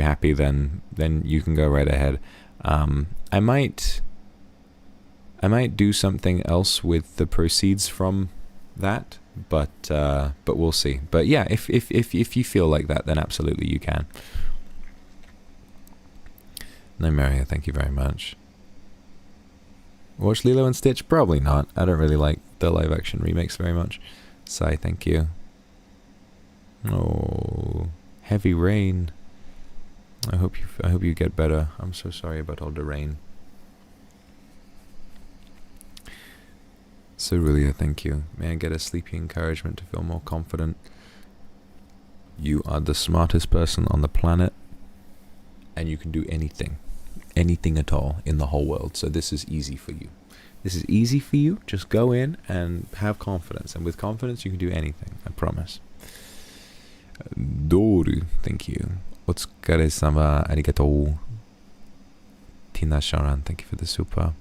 S1: happy, then you can go right ahead. I might do something else with the proceeds from that, but we'll see. But yeah, if you feel like that, then absolutely you can. No, Maria, thank you very much. Watch Lilo and Stitch? Probably not. I don't really like the live action remakes very much. Sai, thank you. Oh, heavy rain. I hope you get better. I'm so sorry about all the rain. So really, thank you. May I get a sleepy encouragement to feel more confident? You are the smartest person on the planet, and you can do anything at all in the whole world. So this is easy for you. This is easy for you. Just go in and have confidence, and with confidence, you can do anything. I promise. Doru, thank you. Otsukare-sama, arigatou. Tina Sharan, thank you for the super.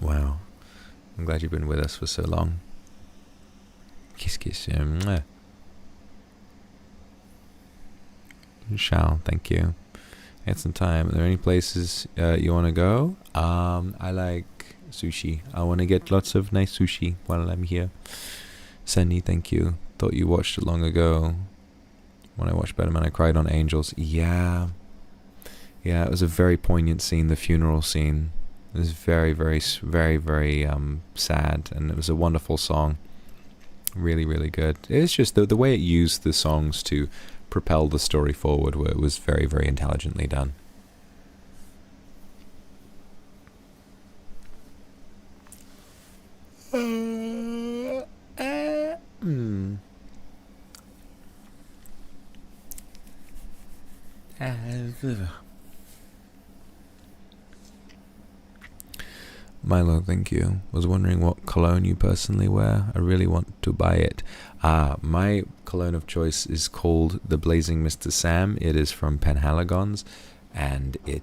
S1: Wow. I'm glad you've been with us for so long. Kiss, kiss. Shao, thank you. Had some time. Are there any places you want to go? I like sushi. I want to get lots of nice sushi while I'm here. Senny, thank you. Thought you watched it long ago. When I watched Better Man, I cried on Angels. Yeah, it was a very poignant scene. The funeral scene. It was very, very, very, very sad, and it was a wonderful song. Really, really good. It's just the way it used the songs to propel the story forward, where it was very, very intelligently done. Milo, thank you. Was wondering what cologne you personally wear. I really want to buy it. My cologne of choice is called the Blazing Mr. Sam. It is from Penhaligon's, and it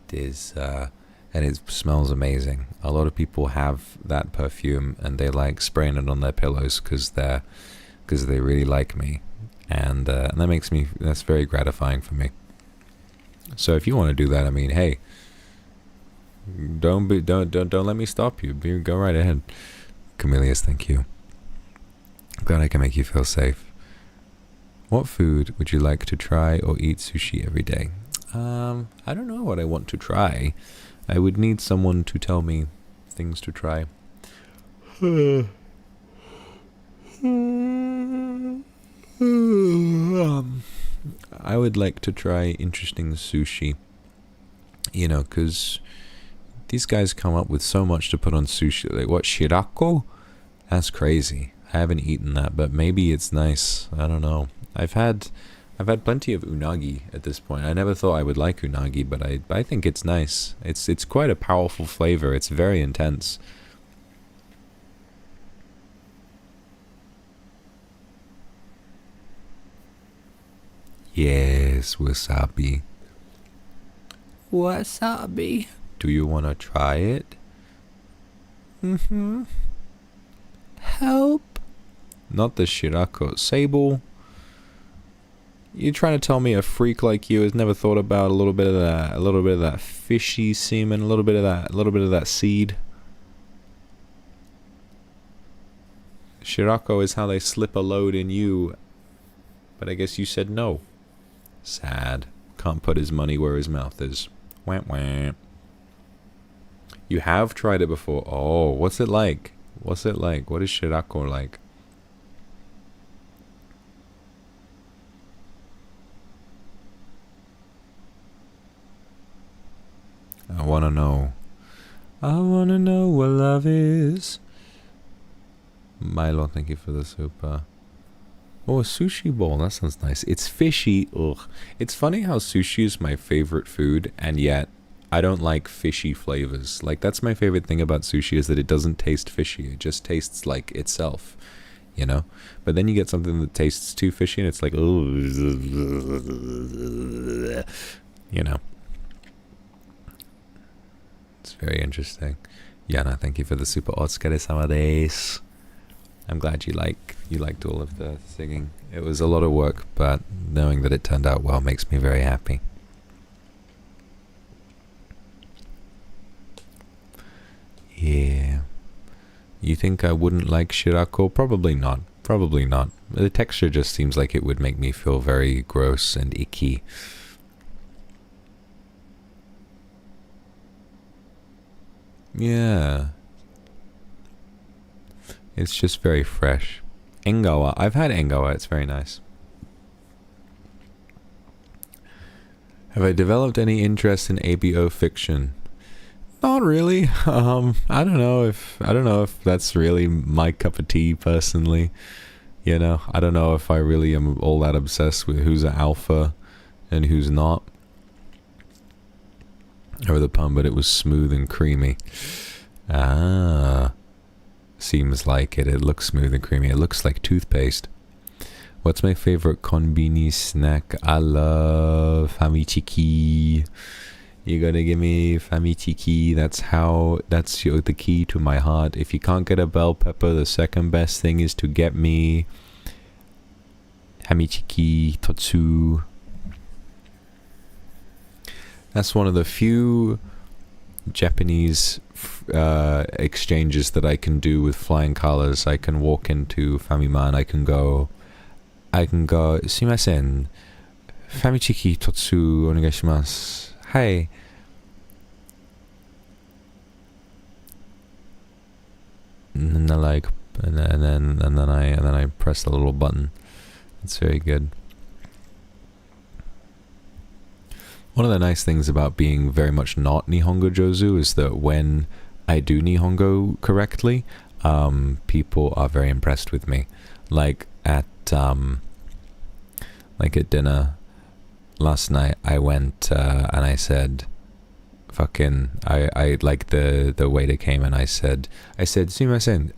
S1: smells amazing. A lot of people have that perfume, and they like spraying it on their pillows because they really like me, and that's very gratifying for me. So if you want to do that, I mean, hey, don't let me stop you. Go right ahead. Camellias, thank you. Glad I can make you feel safe. What food would you like to try or eat sushi every day? I don't know what I want to try. I would need someone to tell me things to try. I would like to try interesting sushi. You know, because these guys come up with so much to put on sushi. Like, what, shirako? That's crazy. I haven't eaten that, but maybe it's nice. I don't know. I've had plenty of unagi at this point. I never thought I would like unagi, but I think it's nice. It's quite a powerful flavor. It's very intense. Yes, wasabi. Wasabi. Do you want to try it? Mm-hmm. Help. Not the shirako. Sable. You trying to tell me a freak like you has never thought about a little bit of that fishy semen, a little bit of that seed? Shirako is how they slip a load in you, but I guess you said no. Sad. Can't put his money where his mouth is. Wah wah. You have tried it before. Oh, what's it like? What's it like? What is shirako like? I wanna know. I wanna know what love is. Milo, thank you for the super. Oh, a sushi bowl. That sounds nice. It's fishy. Ugh. It's funny how sushi is my favorite food, and yet I don't like fishy flavors. Like, that's my favorite thing about sushi, is that it doesn't taste fishy. It just tastes like itself, you know? But then you get something that tastes too fishy, and it's like, oh, you know? It's very interesting. Yana, thank you for the super. Otsukare-sama desu. I'm glad you liked all of the singing. It was a lot of work, but knowing that it turned out well makes me very happy. Yeah. You think I wouldn't like Shirako? Probably not. Probably not. The texture just seems like it would make me feel very gross and icky. Yeah. It's just very fresh. Engawa. I've had Engawa. It's very nice. Have I developed any interest in ABO fiction? Not really. I don't know if that's really my cup of tea personally. You know, I don't know if I really am all that obsessed with who's an alpha and who's not. Over the pun, but it was smooth and creamy. Ah. Seems like it. It looks smooth and creamy. It looks like toothpaste. What's my favorite konbini snack? I love famichiki. You gotta give me famichiki. That's the key to my heart. If you can't get a bell pepper, the second best thing is to get me famichiki totsu. That's one of the few Japanese exchanges that I can do with flying colors. I can walk into Famiman. I can go. Sumimasen. Famichiki totsu onegaishimasu. Hi. And then I press the little button. It's very good. One of the nice things about being very much not Nihongo Jozu is that when I do Nihongo correctly, people are very impressed with me. Like at dinner last night, I went and I said, I like the waiter came and I said, sumimasen,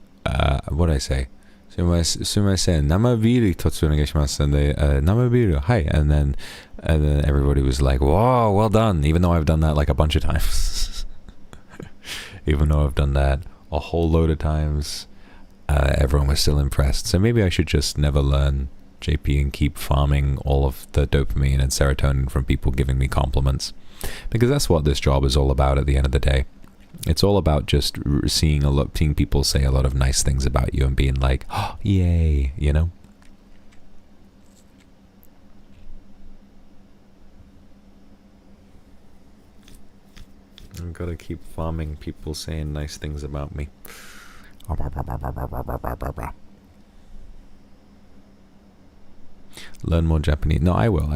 S1: what did I say? Sumimasen, namabiru totsu onegaishimasu, and they, namabiru, hi, and then everybody was like, whoa, well done, even though I've done that like a bunch of times. Even though I've done that a whole load of times, everyone was still impressed. So maybe I should just never learn JP and keep farming all of the dopamine and serotonin from people giving me compliments, because that's what this job is all about at the end of the day. It's all about just seeing people say a lot of nice things about you and being like, oh, yay, you know? I've got to keep farming people saying nice things about me. Learn more Japanese. No, I will.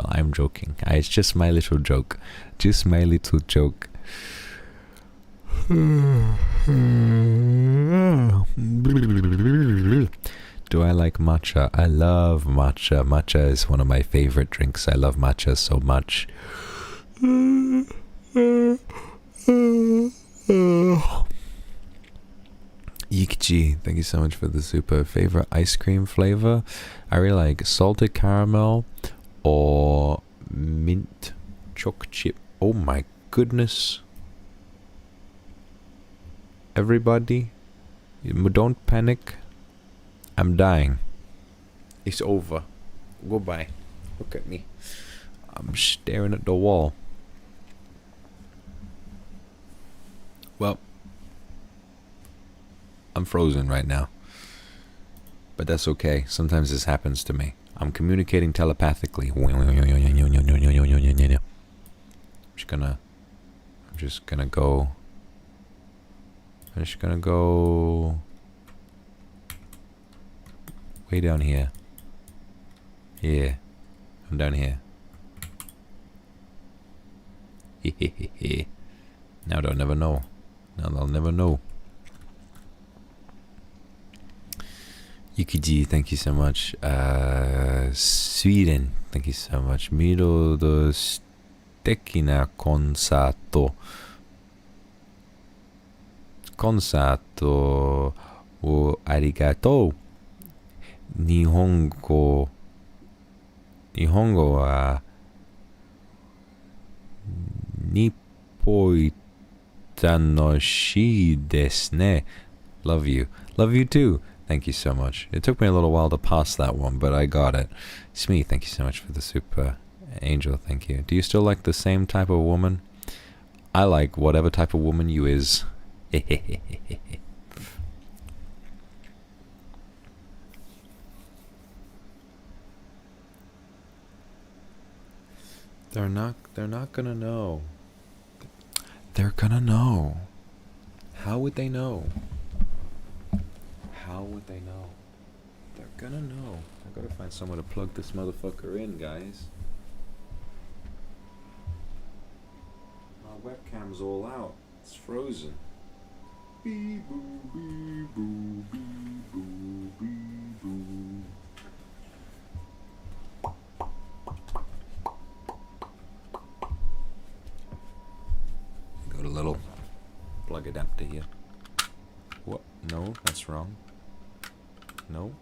S1: I'm joking. It's just my little joke. Just my little joke. Do I like matcha? I love matcha. Matcha is one of my favorite drinks. I love matcha so much. Yikichi, thank you so much for the super. Favorite ice cream flavor? I really like salted caramel or mint choc chip. Oh my goodness. Everybody, don't panic. I'm dying. It's over. Goodbye. Look at me. I'm staring at the wall. Well, I'm frozen right now. But that's okay. Sometimes this happens to me. I'm communicating telepathically. I'm just gonna go way down here. Yeah, I'm down here. Now they'll never know. Now they'll never know. Yukiji, thank you so much. Sweden, thank you so much. Miro do suteki na konsato. コンサートをありがとう。日本語は日本楽しいですね。Love you. Love you too. Thank you so much. It took me a little while to pass that one, but I got it. Smee, thank you so much for the super. Angel, thank you. Do you still like the same type of woman? I like whatever type of woman you is. They're not gonna know. They're gonna know. How would they know? How would they know? They're gonna know. I gotta find somewhere to plug this motherfucker in, guys. My webcam's all out. It's frozen. Bee boo, bee boo, bee boo, bee boo. Got a little plug adapter here. What? No, that's wrong. No.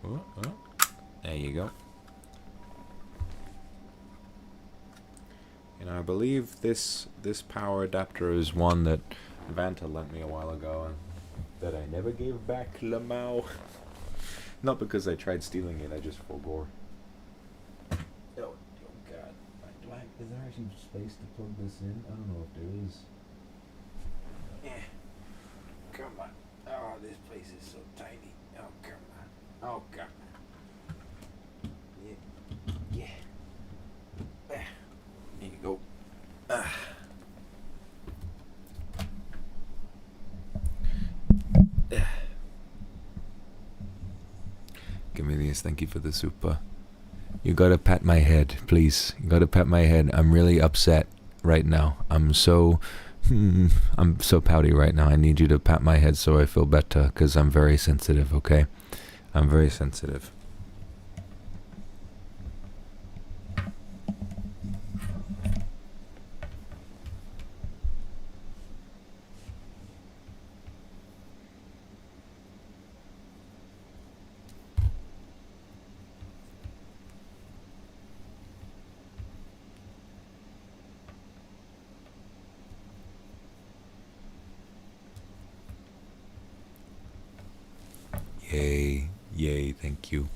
S1: Oh, oh. There you go. You know, I believe this power adapter is one that Vanta lent me a while ago, and that I never gave back, Lamau. Not because I tried stealing it, I just forbore. Oh God. Is there actually space to plug this in? I don't know if there is. Yeah. Come on. Oh, this place is so tiny. Oh, come on. Oh, come on. Yeah. There you go. Give me these. Thank you for the super. You gotta pat my head, please. You gotta pat my head. I'm really upset right now. I'm so pouty right now. I need you to pat my head so I feel better, because I'm very sensitive, okay? I'm very sensitive. Yay, thank you.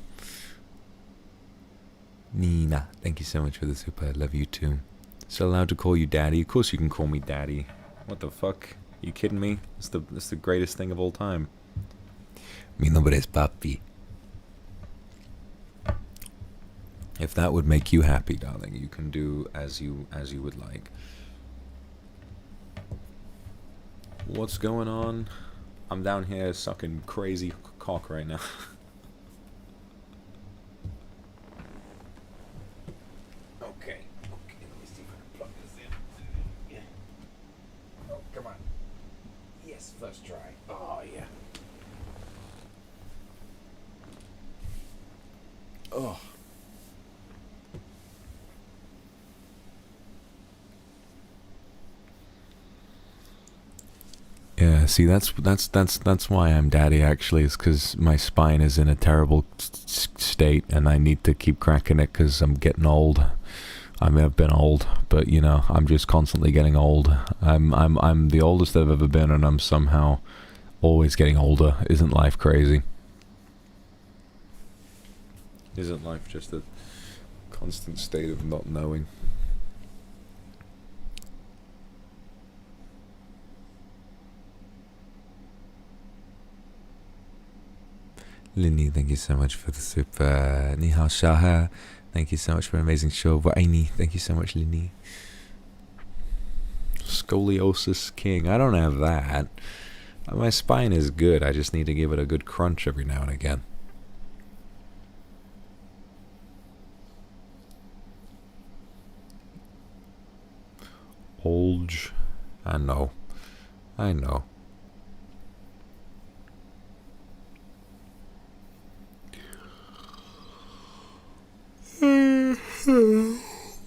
S1: Nina, thank you so much for the super. I love you too. Still allowed to call you daddy? Of course you can call me daddy. What the fuck? You kidding me? It's the greatest thing of all time. Mi nombre es papi. If that would make you happy, darling, you can do as you would like. What's going on? I'm down here sucking crazy cock right now. Okay, let me see if I can plug this in. Yeah. Oh, come on. Yes, first try. Oh, yeah. Oh. Yeah, see, that's why I'm daddy, actually, is because my spine is in a terrible state, and I need to keep cracking it because I'm getting old. I mean, I've been old, but you know, I'm just constantly getting old. I'm the oldest I've ever been, and I'm somehow always getting older. Isn't life crazy? Isn't life just a constant state of not knowing? Linny, thank you so much for the super. Ni hao Shaha, thank you so much for an amazing show. Waini, thank you so much, Linny. Scoliosis king, I don't have that. My spine is good, I just need to give it a good crunch every now and again. Olge, I know.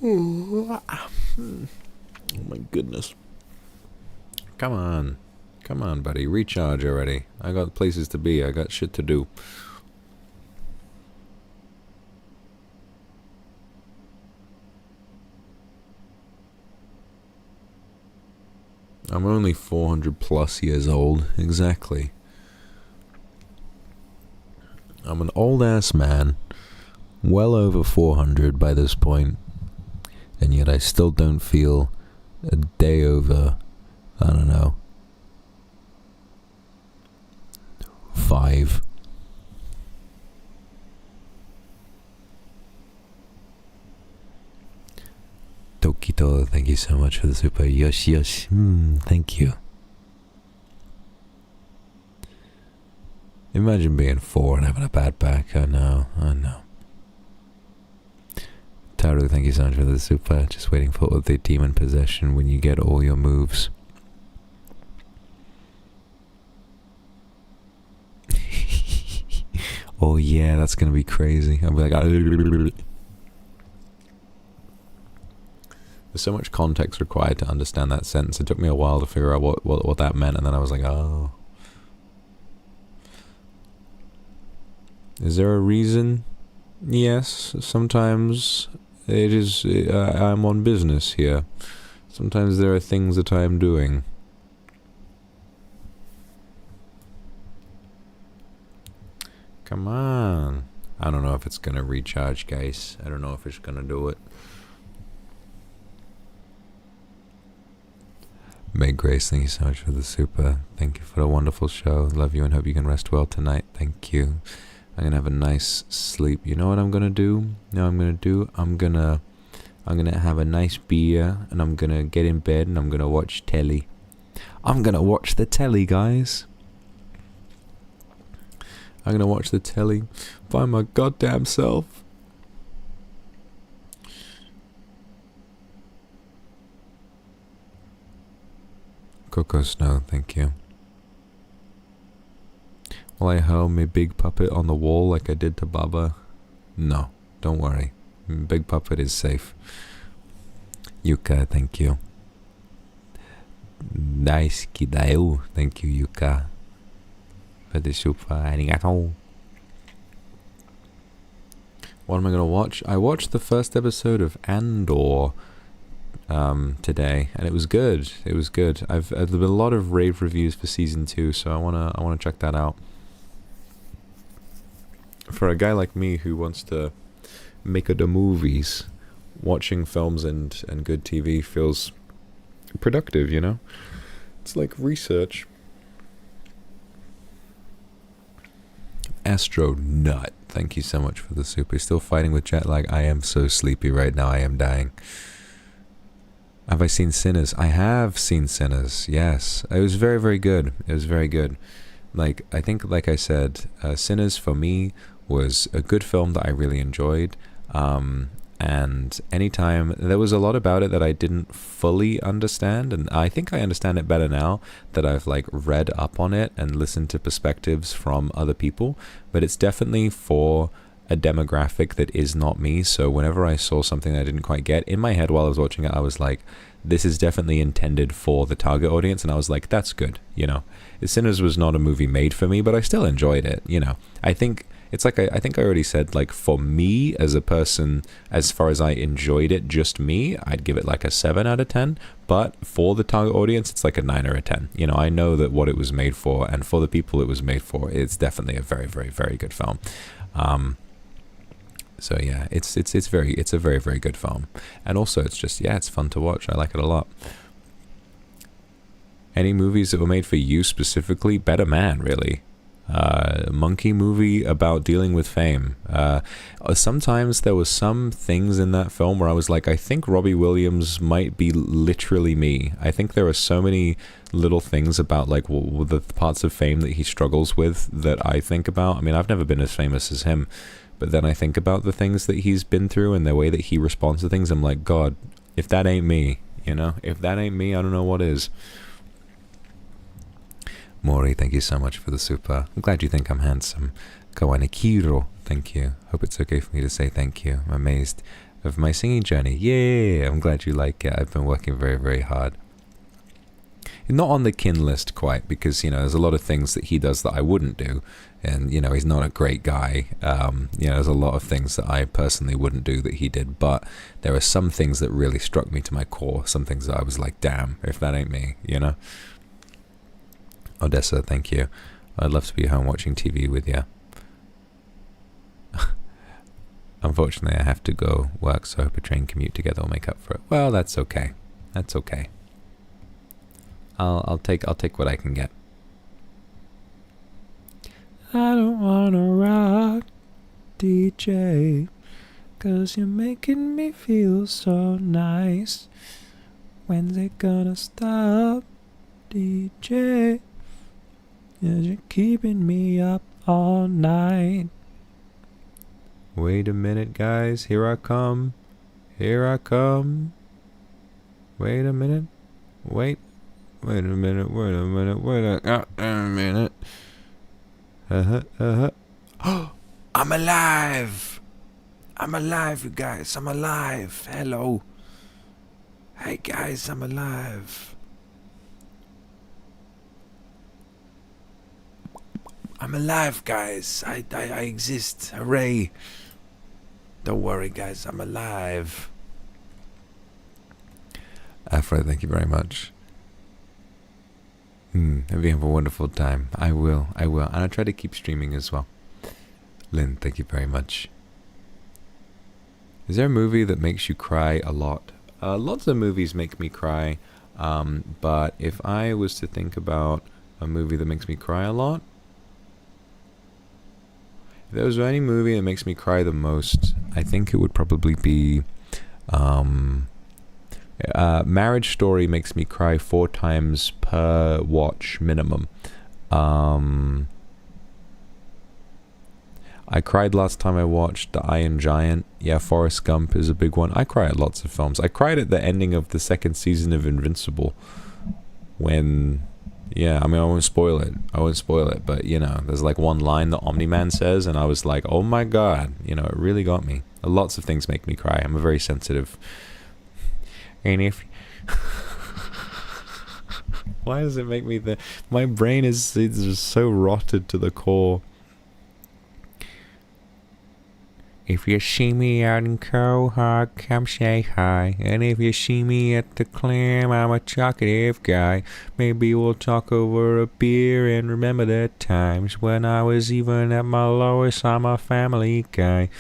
S1: Oh my goodness. Come on, buddy. Recharge already. I got places to be. I got shit to do. I'm only 400 plus years old. Exactly. I'm an old-ass man, well over 400 by this point, and yet I still don't feel a day over, I don't know, 5. Tokito, thank you so much for the super. Yosh, thank you. Imagine being 4 and having a bad back. I know. Taru, thank you so much for the super. Just waiting for the demon possession when you get all your moves. Oh yeah, that's gonna be crazy. I'll be like, there's so much context required to understand that sentence. It took me a while to figure out what that meant, and then I was like, oh. Is there a reason? Yes, sometimes it is. I'm on business here. Sometimes there are things that I am doing. Come on. I don't know if it's gonna recharge, guys. I don't know if it's gonna do it. May Grace, thank you so much for the super. Thank you for a wonderful show. Love you and hope you can rest well tonight. Thank you. I'm gonna have a nice sleep. You know what I'm gonna do? You know what I'm gonna do? I'm gonna have a nice beer and I'm gonna get in bed and I'm gonna watch telly. I'm gonna watch the telly, guys. I'm gonna watch the telly by my goddamn self. Coco Snow, thank you. Will I hurl my big puppet on the wall like I did to Baba? No, don't worry. Big puppet is safe. Yuka, thank you. Daisuki dayo, thank you, Yuka. For the super, arigato. What am I gonna watch? I watched the first episode of Andor today, and it was good. It was good. There's been a lot of rave reviews for season 2, so I wanna check that out. For a guy like me who wants to make the movies, watching films and good TV feels productive, you know? It's like research. Astro Nut, thank you so much for the super. Still fighting with jet lag. I am so sleepy right now. I am dying. Have I seen Sinners? I have seen Sinners, yes. It was very, very good. It was very good. Like, I think, like I said, Sinners for me was a good film that I really enjoyed. And anytime, there was a lot about it that I didn't fully understand, and I think I understand it better now that I've like read up on it and listened to perspectives from other people, but it's definitely for a demographic that is not me. So whenever I saw something that I didn't quite get, in my head while I was watching it, I was like, this is definitely intended for the target audience, and I was like, that's good, you know. Sinners was not a movie made for me, but I still enjoyed it, you know. I think it's like, I think I already said, like, for me as a person, as far as I enjoyed it, just me, I'd give it like a 7 out of 10, but for the target audience, it's like a 9 or a 10. You know, I know that what it was made for, and for the people it was made for, it's definitely a very, very, very good film. So yeah, it's a very, very good film. And also it's just, yeah, it's fun to watch. I like it a lot. Any movies that were made for you specifically? Better Man, really. Monkey movie about dealing with fame. Sometimes there was some things in that film where I was like, I think Robbie Williams might be literally me. I think there are so many little things about like the parts of fame that he struggles with that I think about. I mean, I've never been as famous as him, but then I think about the things that he's been through and the way that he responds to things. I'm like, God, if that ain't me, you know, if that ain't me, I don't know what is. Mori, thank you so much for the super. I'm glad you think I'm handsome. Kawanikiro, thank you. Hope it's okay for me to say thank you. I'm amazed of my singing journey. Yay! I'm glad you like it. I've been working very, very hard. Not on the kin list quite, because, you know, there's a lot of things that he does that I wouldn't do. And, you know, he's not a great guy. You know, there's a lot of things that I personally wouldn't do that he did. But there are some things that really struck me to my core. Some things that I was like, damn, if that ain't me, you know? Odessa, thank you. I'd love to be home watching TV with you. Unfortunately, I have to go work, so I hope a train commute together will make up for it. Well, that's okay. That's okay. I'll take what I can get. I don't wanna rock, DJ, 'cause you're making me feel so nice. When's it gonna stop, DJ? 'Cause you're keeping me up all night. Wait a minute, guys. Here I come. Here I come. Wait a minute. Wait a minute. Wait a minute. I'm alive. I'm alive, you guys. I'm alive. Hello. Hey, guys. I'm alive. I'm alive, guys. I exist. Hooray. Don't worry, guys. I'm alive. Afro, thank you very much. Hope you have a wonderful time. I will. And I'll try to keep streaming as well. Lynn, thank you very much. Is there a movie that makes you cry a lot? Lots of movies make me cry. But if I was to think about a movie that makes me cry a lot, if there was any movie that makes me cry the most, I think it would probably be Marriage Story makes me cry 4 times per watch minimum. I cried last time I watched The Iron Giant. Yeah, Forrest Gump is a big one. I cry at lots of films. I cried at the ending of the 2nd season of Invincible. When, yeah, I mean, I won't spoil it. But, you know, there's like one line that Omni-Man says, and I was like, oh my god. You know, it really got me. Lots of things make me cry. I'm a very sensitive... And if... Why does it make me... My brain is just so rotted to the core. If you see me out in Cohog, come say hi. And if you see me at the Clam, I'm a talkative guy. Maybe we'll talk over a beer and remember the times when I was even at my lowest. I'm a family guy.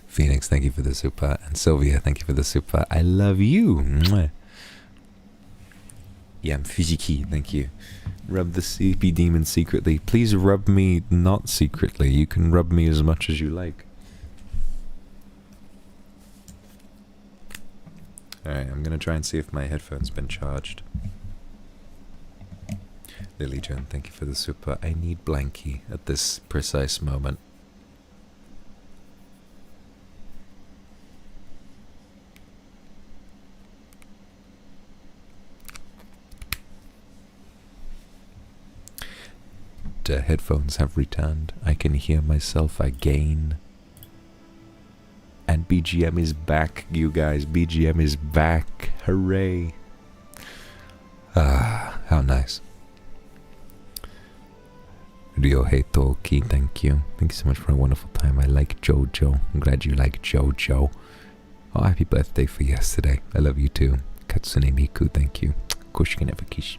S1: Phoenix, thank you for the super. And Sylvia, thank you for the super. I love you. Mwah. Yam Fujiki, thank you. Rub the sleepy demon secretly. Please rub me not secretly. You can rub me as much as you like. Alright, I'm gonna try and see if my headphone's been charged. Lily Joan, thank you for the super. I need Blanky at this precise moment. The headphones have returned. I can hear myself again. And BGM is back, you guys. BGM is back. Hooray. Ah, how nice. Ryohei-toki, thank you. Thank you so much for a wonderful time. I like Jojo. I'm glad you like Jojo. Oh, happy birthday for yesterday. I love you too. Katsune Miku, thank you. Koshikanevakish.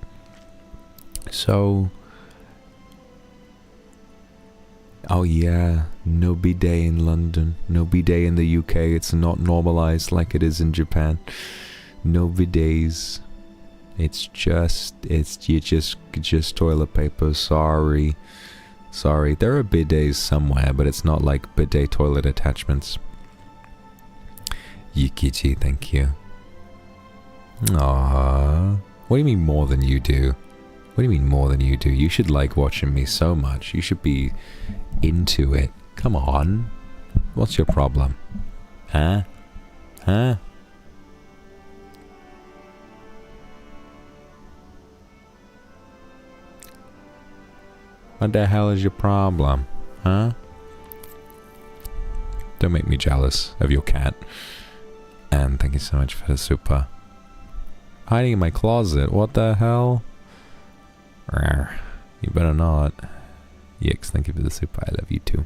S1: So... Oh yeah, no bidet in London, no bidet in the UK, it's not normalized like it is in Japan. No bidets. It's just toilet paper, sorry. Sorry, there are bidets somewhere, but it's not like bidet toilet attachments. Yukichi, thank you. Aww. What do you mean more than you do? What do you mean more than you do? You should like watching me so much. You should be into it. Come on. What's your problem? Huh? Huh? What the hell is your problem? Huh? Don't make me jealous of your cat. And thank you so much for the super. Hiding in my closet. What the hell? You better not. Yix, thank you for the super. I love you too.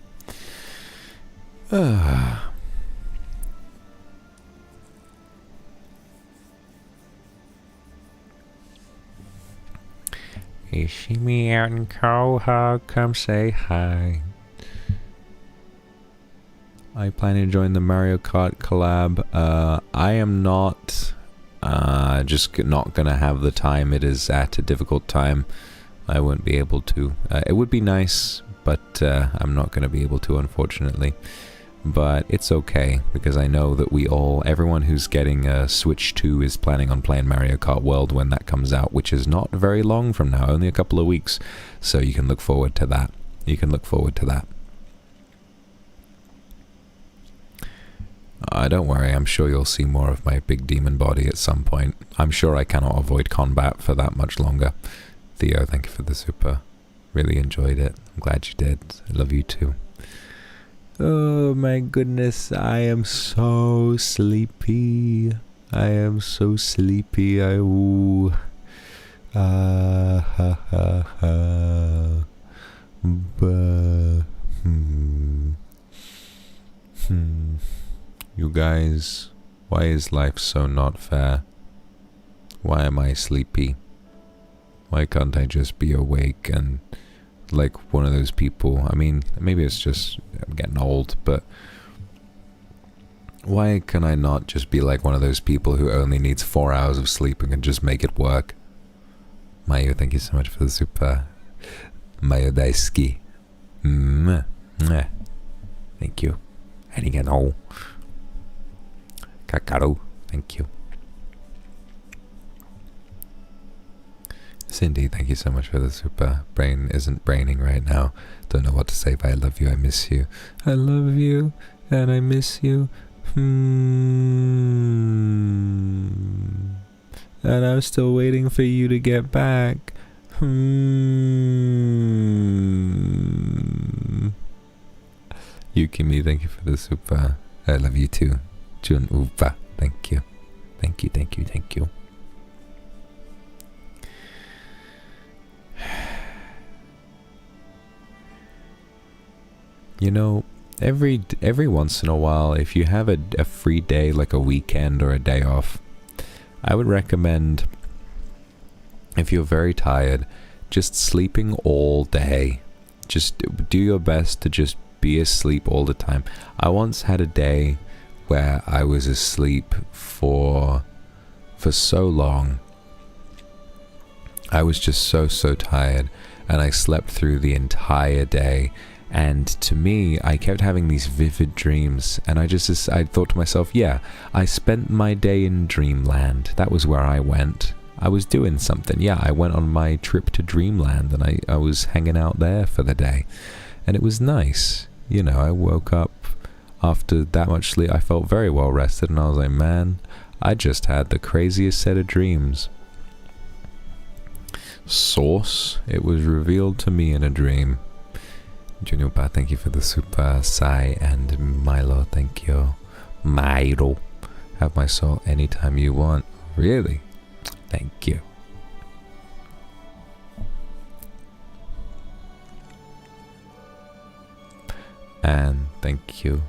S1: You see me out in Koha, come say hi. I plan to join the Mario Kart collab. I am not. Just not gonna have the time. It is at a difficult time. I won't be able to. It would be nice, but I'm not gonna be able to, unfortunately. But it's okay, because I know that everyone who's getting a Switch 2 is planning on playing Mario Kart World when that comes out, which is not very long from now, only a couple of weeks. So you can look forward to that. Don't worry, I'm sure you'll see more of my big demon body at some point. I'm sure I cannot avoid combat for that much longer. Theo, thank you for the super. Really enjoyed it. I'm glad you did. I love you too. Oh my goodness, I am so sleepy. Ha ha ha. You guys, why is life so not fair? Why am I sleepy? Why can't I just be awake and like one of those people? I mean, maybe it's just I'm getting old, but why can I not just be like one of those people who only needs 4 hours of sleep and can just make it work? Mayo, thank you so much for the super. Mayo daisuki. Thank you. Arigato. Kakaru, thank you. Cindy, thank you so much for the super. Brain isn't braining right now. Don't know what to say, but I love you, I miss you. I love you, and I miss you. And I'm still waiting for you to get back. Yukimi, thank you for the super. I love you too. Jun Upa, thank you. Thank you. You know, every once in a while, if you have a free day, like a weekend or a day off, I would recommend, if you're very tired, just sleeping all day. Just do your best to just be asleep all the time. I once had a day where I was asleep for so long. I was just so tired, and I slept through the entire day. And to me, I kept having these vivid dreams, and I thought to myself, yeah, I spent my day in dreamland. That was where I went. I was doing something. Yeah, I went on my trip to dreamland, and I was hanging out there for the day. And it was nice. You know, I woke up after that much sleep. I felt very well rested, and I was like, man, I just had the craziest set of dreams. Source, it was revealed to me in a dream. Junupa, thank you for the super. Sai and Milo, thank you. Milo, have my soul anytime you want. Really? Thank you. And thank you.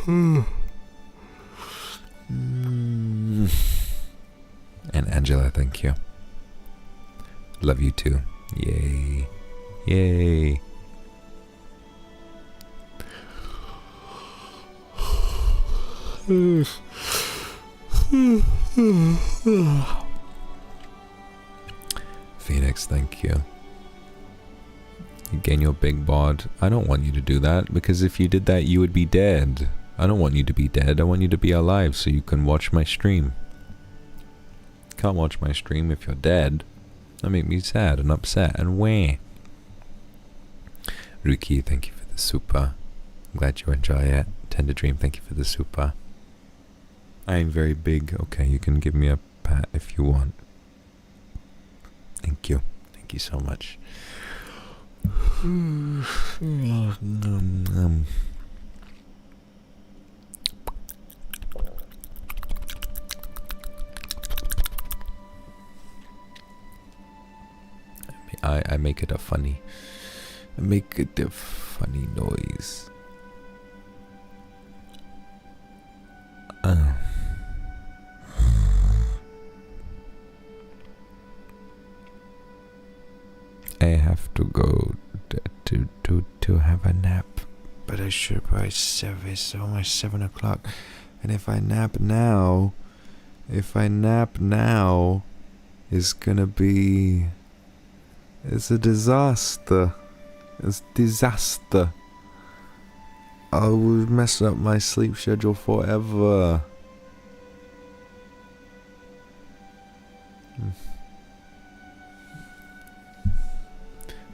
S1: And Angela, thank you. Love you too. Yay. Yay. Phoenix, thank you. You gain your big bod. I don't want you to do that, because if you did that, you would be dead. I don't want you to be dead. I want you to be alive so you can watch my stream. Can't watch my stream if you're dead. That make me sad and upset and wah. Ruki, thank you for the super. I'm glad you enjoy it. Tender Dream, thank you for the super. I am very big. Okay, you can give me a pat if you want. Thank you. Thank you so much. I make it a funny. I make it a funny noise. I have to go to have a nap. But I should by 7. It's almost 7 o'clock. And if I nap now, it's gonna be... It's a disaster. It's disaster. I will mess up my sleep schedule forever.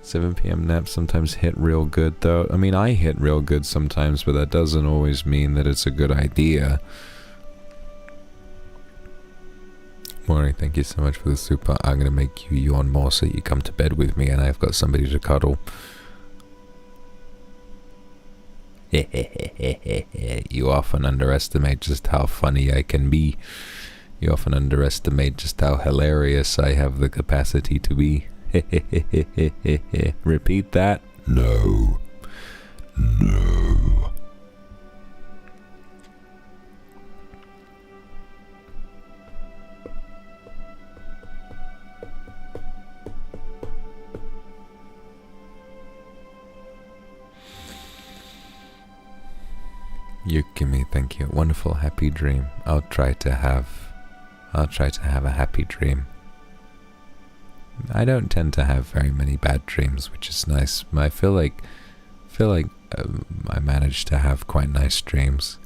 S1: 7 p.m. naps sometimes hit real good, though. I mean, I hit real good sometimes, but that doesn't always mean that it's a good idea. Maury, thank you so much for the super. I'm gonna make you yawn more so you come to bed with me and I've got somebody to cuddle. You often underestimate just how funny I can be. You often underestimate just how hilarious I have the capacity to be. Repeat that? No. No. Yukimi, thank you. Wonderful happy dream. I'll try to have a happy dream. I don't tend to have very many bad dreams, which is nice. I feel like I manage to have quite nice dreams.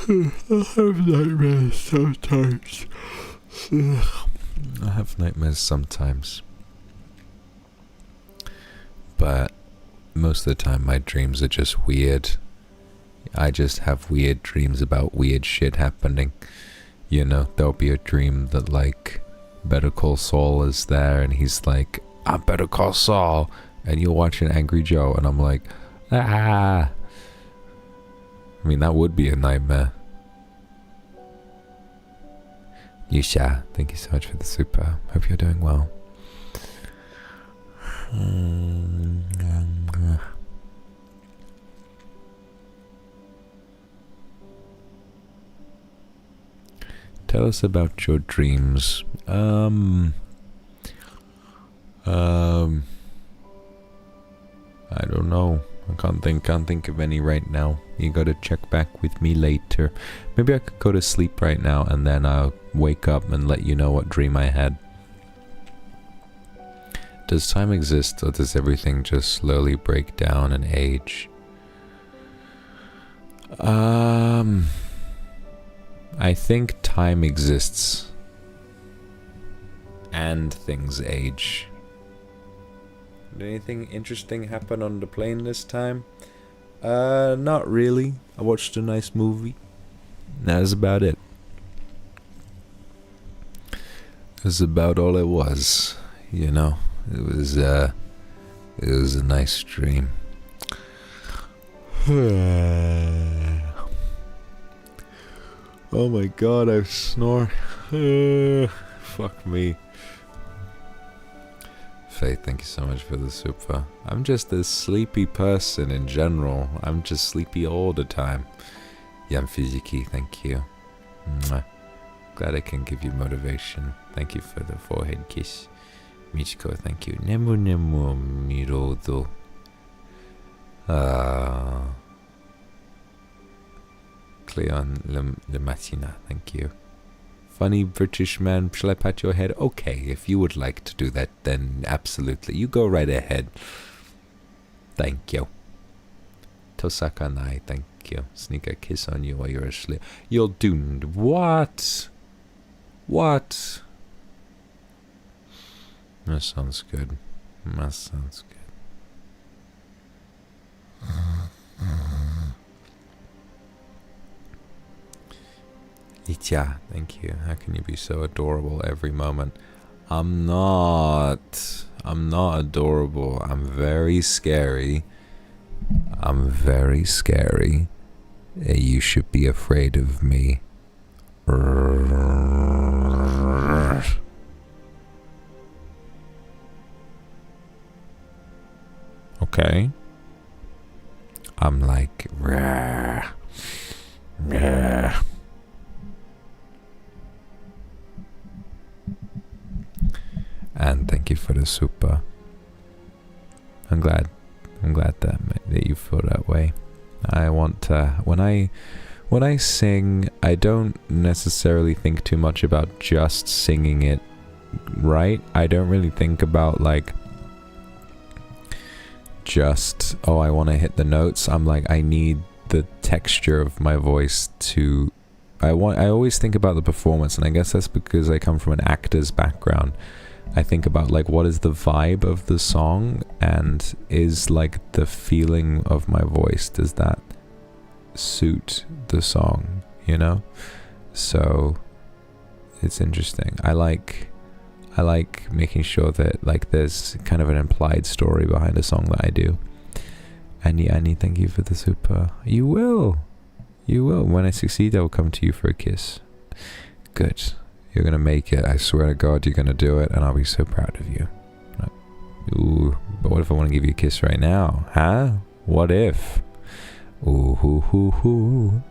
S1: I have nightmares sometimes. But most of the time my dreams are just weird. I just have weird dreams about weird shit happening. You know, there'll be a dream that, like, Better Call Saul is there, and he's like, I'm Better Call Saul, and you're watching Angry Joe, and I'm like, ah. I mean, that would be a nightmare. Yusha, thank you so much for the super. Hope you're doing well. Tell us about your dreams. I don't know. I can't think of any right now. You gotta check back with me later. Maybe I could go to sleep right now and then I'll wake up and let you know what dream I had. Does time exist, or does everything just slowly break down and age? I think time exists and things age. Did anything interesting happen on the plane this time? Not really. I watched a nice movie. That's about it. That's about all it was, you know. It was a nice dream. Oh my god, I snore. Fuck me. Faith, thank you so much for the super. I'm just a sleepy person in general. I'm just sleepy all the time. Yam Fiziki, thank you. Mwah. Glad I can give you motivation. Thank you for the forehead kiss. Michiko, thank you. Nemu nemu mirodo. Cleon Le Matina, thank you. Funny British man, shall I pat your head? Okay, if you would like to do that, then absolutely. You go right ahead. Thank you. Tosakanai, thank you. Sneak a kiss on you while you're asleep. You're doomed. What? What? That sounds good. That sounds good. Itya, thank you. How can you be so adorable every moment? I'm not adorable. I'm very scary. You should be afraid of me. Okay. I'm like, rah, rah. And thank you for the super. I'm glad that you feel that way. I want when I sing, I don't necessarily think too much about just singing it right. I don't really think about like just, oh, I want to hit the notes. I'm like, I need the texture of my voice to, I always think about the performance, and I guess that's because I come from an actor's background. I think about like, what is the vibe of the song, and is like the feeling of my voice, does that suit the song, you know? So it's interesting. I like making sure that like there's kind of an implied story behind a song that I do. Annie, thank you for the super. You will. When I succeed, I will come to you for a kiss. Good. You're gonna make it. I swear to God, you're gonna do it, and I'll be so proud of you. Ooh, but what if I want to give you a kiss right now? Huh? What if? Ooh, hoo, hoo, hoo.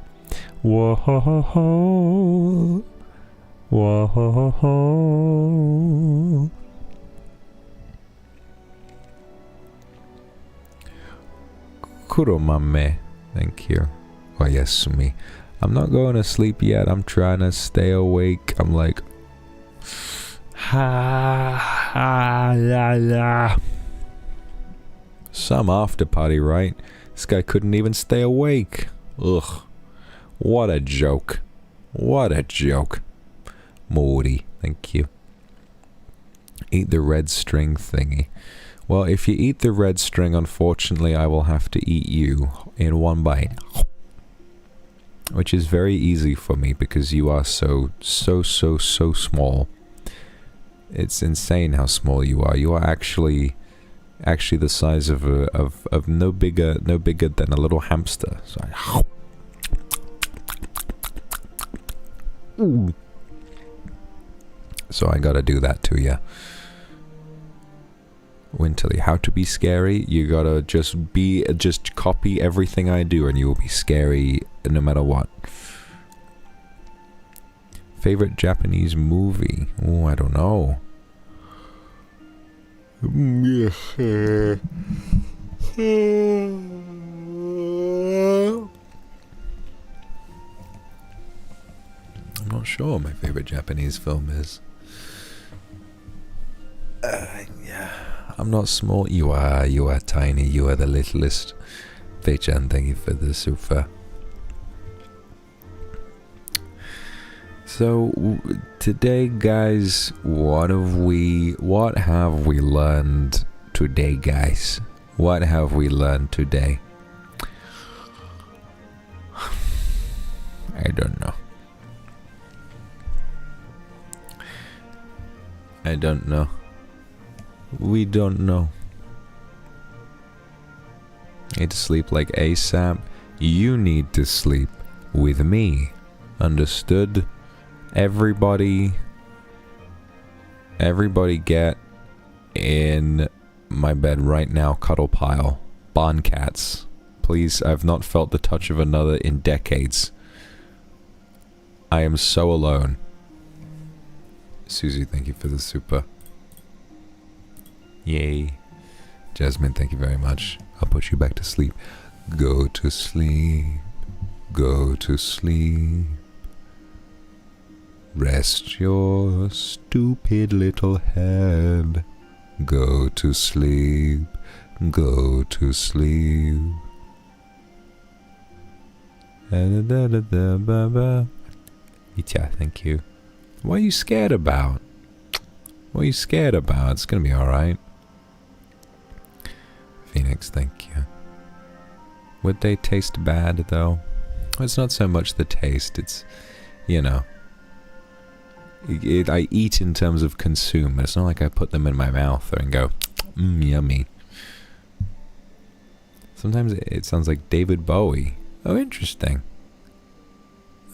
S1: Whoa, ho, ho, ho. Whoa, ho, ho, ho. Kuromame. Thank you. Oh, yes, me. I'm not going to sleep yet. I'm trying to stay awake. I'm like, la. Some after party, right? This guy couldn't even stay awake. Ugh. What a joke. What a joke. Morty, thank you. Eat the red string thingy. Well, if you eat the red string, unfortunately, I will have to eat you in one bite. Which is very easy for me because you are so small. It's insane how small you are. You are actually the size of no bigger than a little hamster. So I gotta do that to you. Winterly, how to be scary? You gotta just copy everything I do and you will be scary no matter what. Favorite Japanese movie? Oh, I don't know. I'm not sure what my favorite Japanese film is. Yeah. I'm not small. You are tiny. You are the littlest. Feichan, thank you for the super. So today, guys, what have we learned today, guys? What have we learned today? I don't know. We don't know. Need to sleep like ASAP. You need to sleep with me. Understood? Everybody get in my bed right now, cuddle pile. Barn cats. Please, I've not felt the touch of another in decades. I am so alone. Susie, thank you for the super. Yay. Jasmine, thank you very much. I'll put you back to sleep. Go to sleep. Go to sleep. Rest your stupid little head. Go to sleep. Go to sleep. Itya, thank you. What are you scared about? What are you scared about? It's gonna be alright. Phoenix, thank you. Would they taste bad, though? It's not so much the taste, it's, you know. I eat in terms of consume. It's not like I put them in my mouth and go, yummy. Sometimes it sounds like David Bowie. Oh, interesting.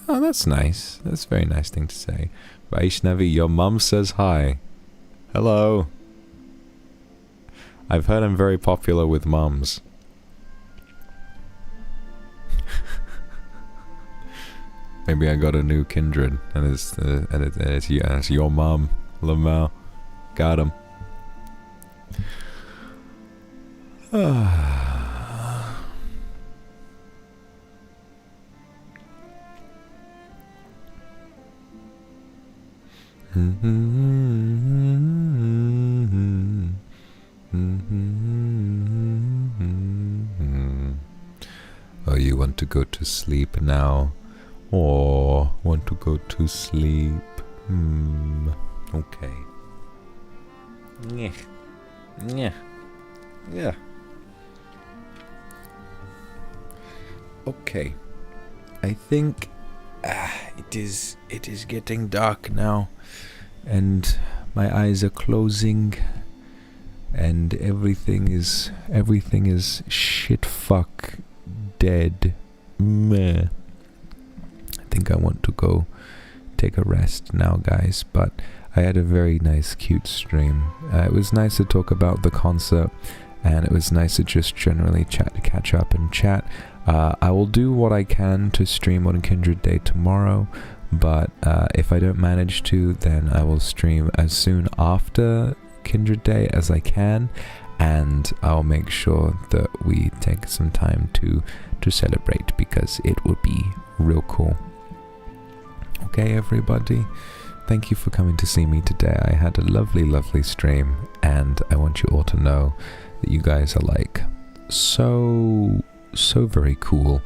S1: Oh, that's nice. That's a very nice thing to say. Vaishnavi, your mum says hi. Hello. I've heard I'm very popular with mums. Maybe I got a new kindred, and it's your mom, Lamau. Got him. Oh, you want to go to sleep now? Or want to go to sleep? Okay. Yeah. Yeah. Yeah. Okay. I think it is getting dark now, and my eyes are closing, and everything is shit fuck dead. Meh. I think I want to go take a rest now, guys, but I had a very nice, cute stream. It was nice to talk about the concert, and it was nice to just generally catch up and chat. I will do what I can to stream on Kindred Day tomorrow, but if I don't manage to, then I will stream as soon after Kindred Day as I can, and I'll make sure that we take some time to celebrate, because it would be real cool. Okay, everybody, thank you for coming to see me today. I had a lovely stream, and I want you all to know that you guys are like so very cool,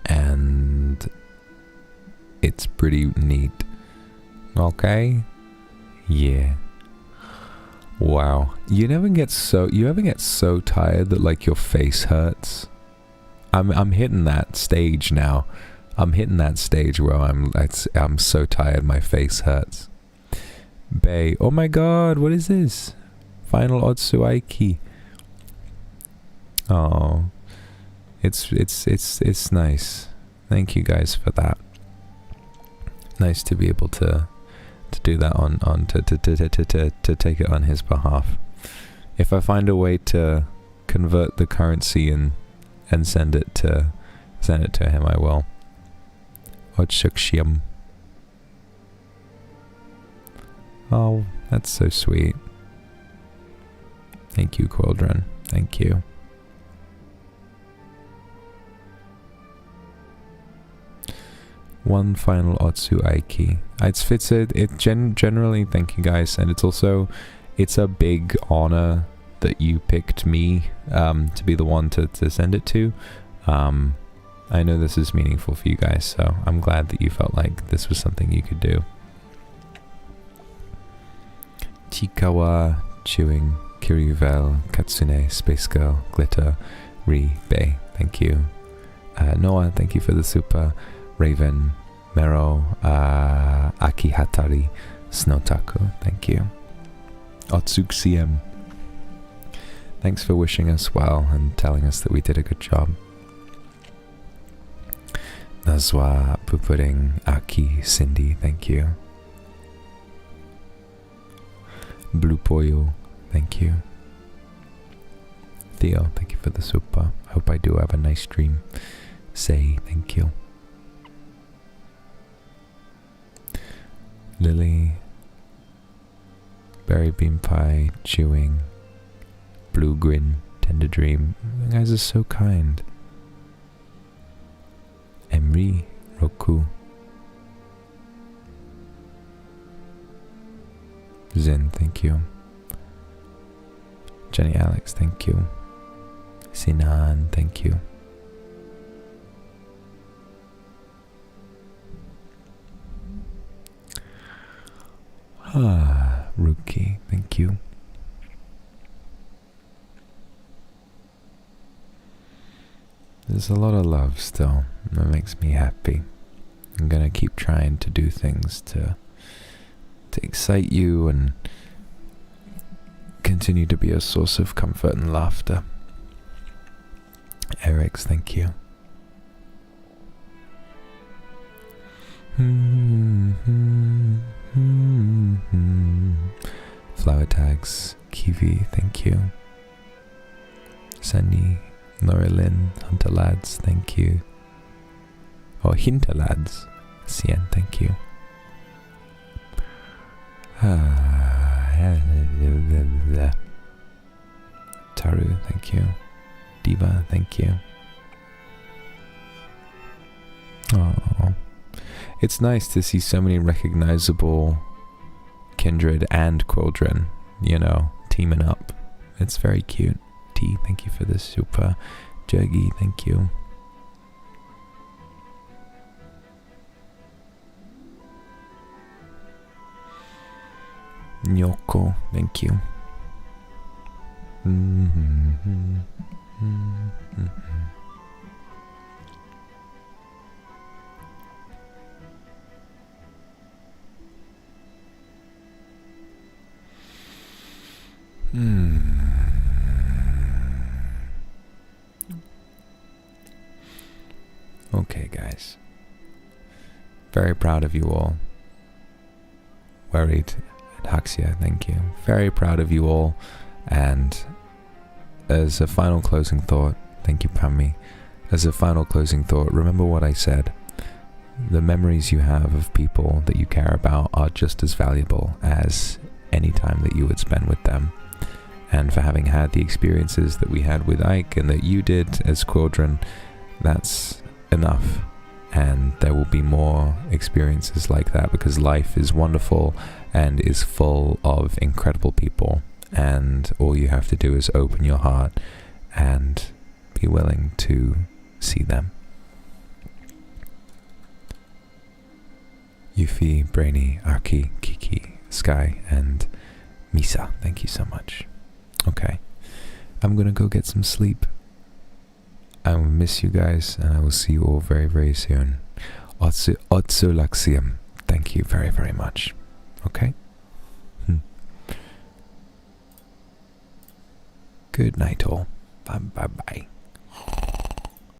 S1: and it's pretty neat. Okay? Yeah. Wow. You ever get so tired that like your face hurts? I'm hitting that stage now. I'm hitting that stage where I'm so tired my face hurts. Bay. Oh my god, what is this? Final Otsu Aiki. Oh. It's nice. Thank you guys for that. Nice to be able to do that to take it on his behalf. If I find a way to convert the currency and send it to him, I will. Luxium. Oh, that's so sweet. Thank you, Quildren. Thank you. One final Otsu Aiki. Generally, thank you guys, and it's a big honor that you picked me to be the one to send it to. I know this is meaningful for you guys, so I'm glad that you felt like this was something you could do. Chikawa, Chewing, Kiryuvel, Katsune, Space Girl, Glitter, Ri, Bei, thank you. Noah, thank you for the super. Raven, Mero, Aki Hatari, Snowtaku, thank you. Otsuksiem, thanks for wishing us well and telling us that we did a good job. Nazwa, Pupudding, Aki, Cindy, thank you. Blue Poyo, thank you. Theo, thank you for the super. Hope I do have a nice stream. Say, thank you. Lily, Berry Bean Pie, Chewing, Blue Grin, Tender Dream. You guys are so kind. Emri, Roku, Zen, thank you. Jenny Alex, thank you. Sinan, thank you. Ruki, thank you. There's a lot of love still. That makes me happy. I'm gonna keep trying to do things to excite you and continue to be a source of comfort and laughter. Eric's, thank you. Flower tags, Kiwi, thank you. Sunny, Laura Lynn, Hunter Lads, thank you. Or Hinter Lads, Cien, thank you. Eva, thank you. Oh, it's nice to see so many recognizable Kindred and Quildren, you know, teaming up. It's very cute. T, thank you for this super. Juggy, thank you. Nyoko, thank you. Okay, guys. Very proud of you all. Worried. Haxia, thank you. Very proud of you all. And as a final closing thought, thank you, Pammy. As a final closing thought, remember what I said. The memories you have of people that you care about are just as valuable as any time that you would spend with them. And for having had the experiences that we had with Ike and that you did as Quildren, that's enough. And there will be more experiences like that, because life is wonderful and is full of incredible people, and all you have to do is open your heart and be willing to see them. Yuffie, Brainy, Aki, Kiki, Sky, and Misa, thank you so much. Okay, I'm gonna go get some sleep. I will miss you guys, and I will see you all very, very soon. Otsu Luxium, thank you very, very much. Okay? Good night all. Bye bye bye.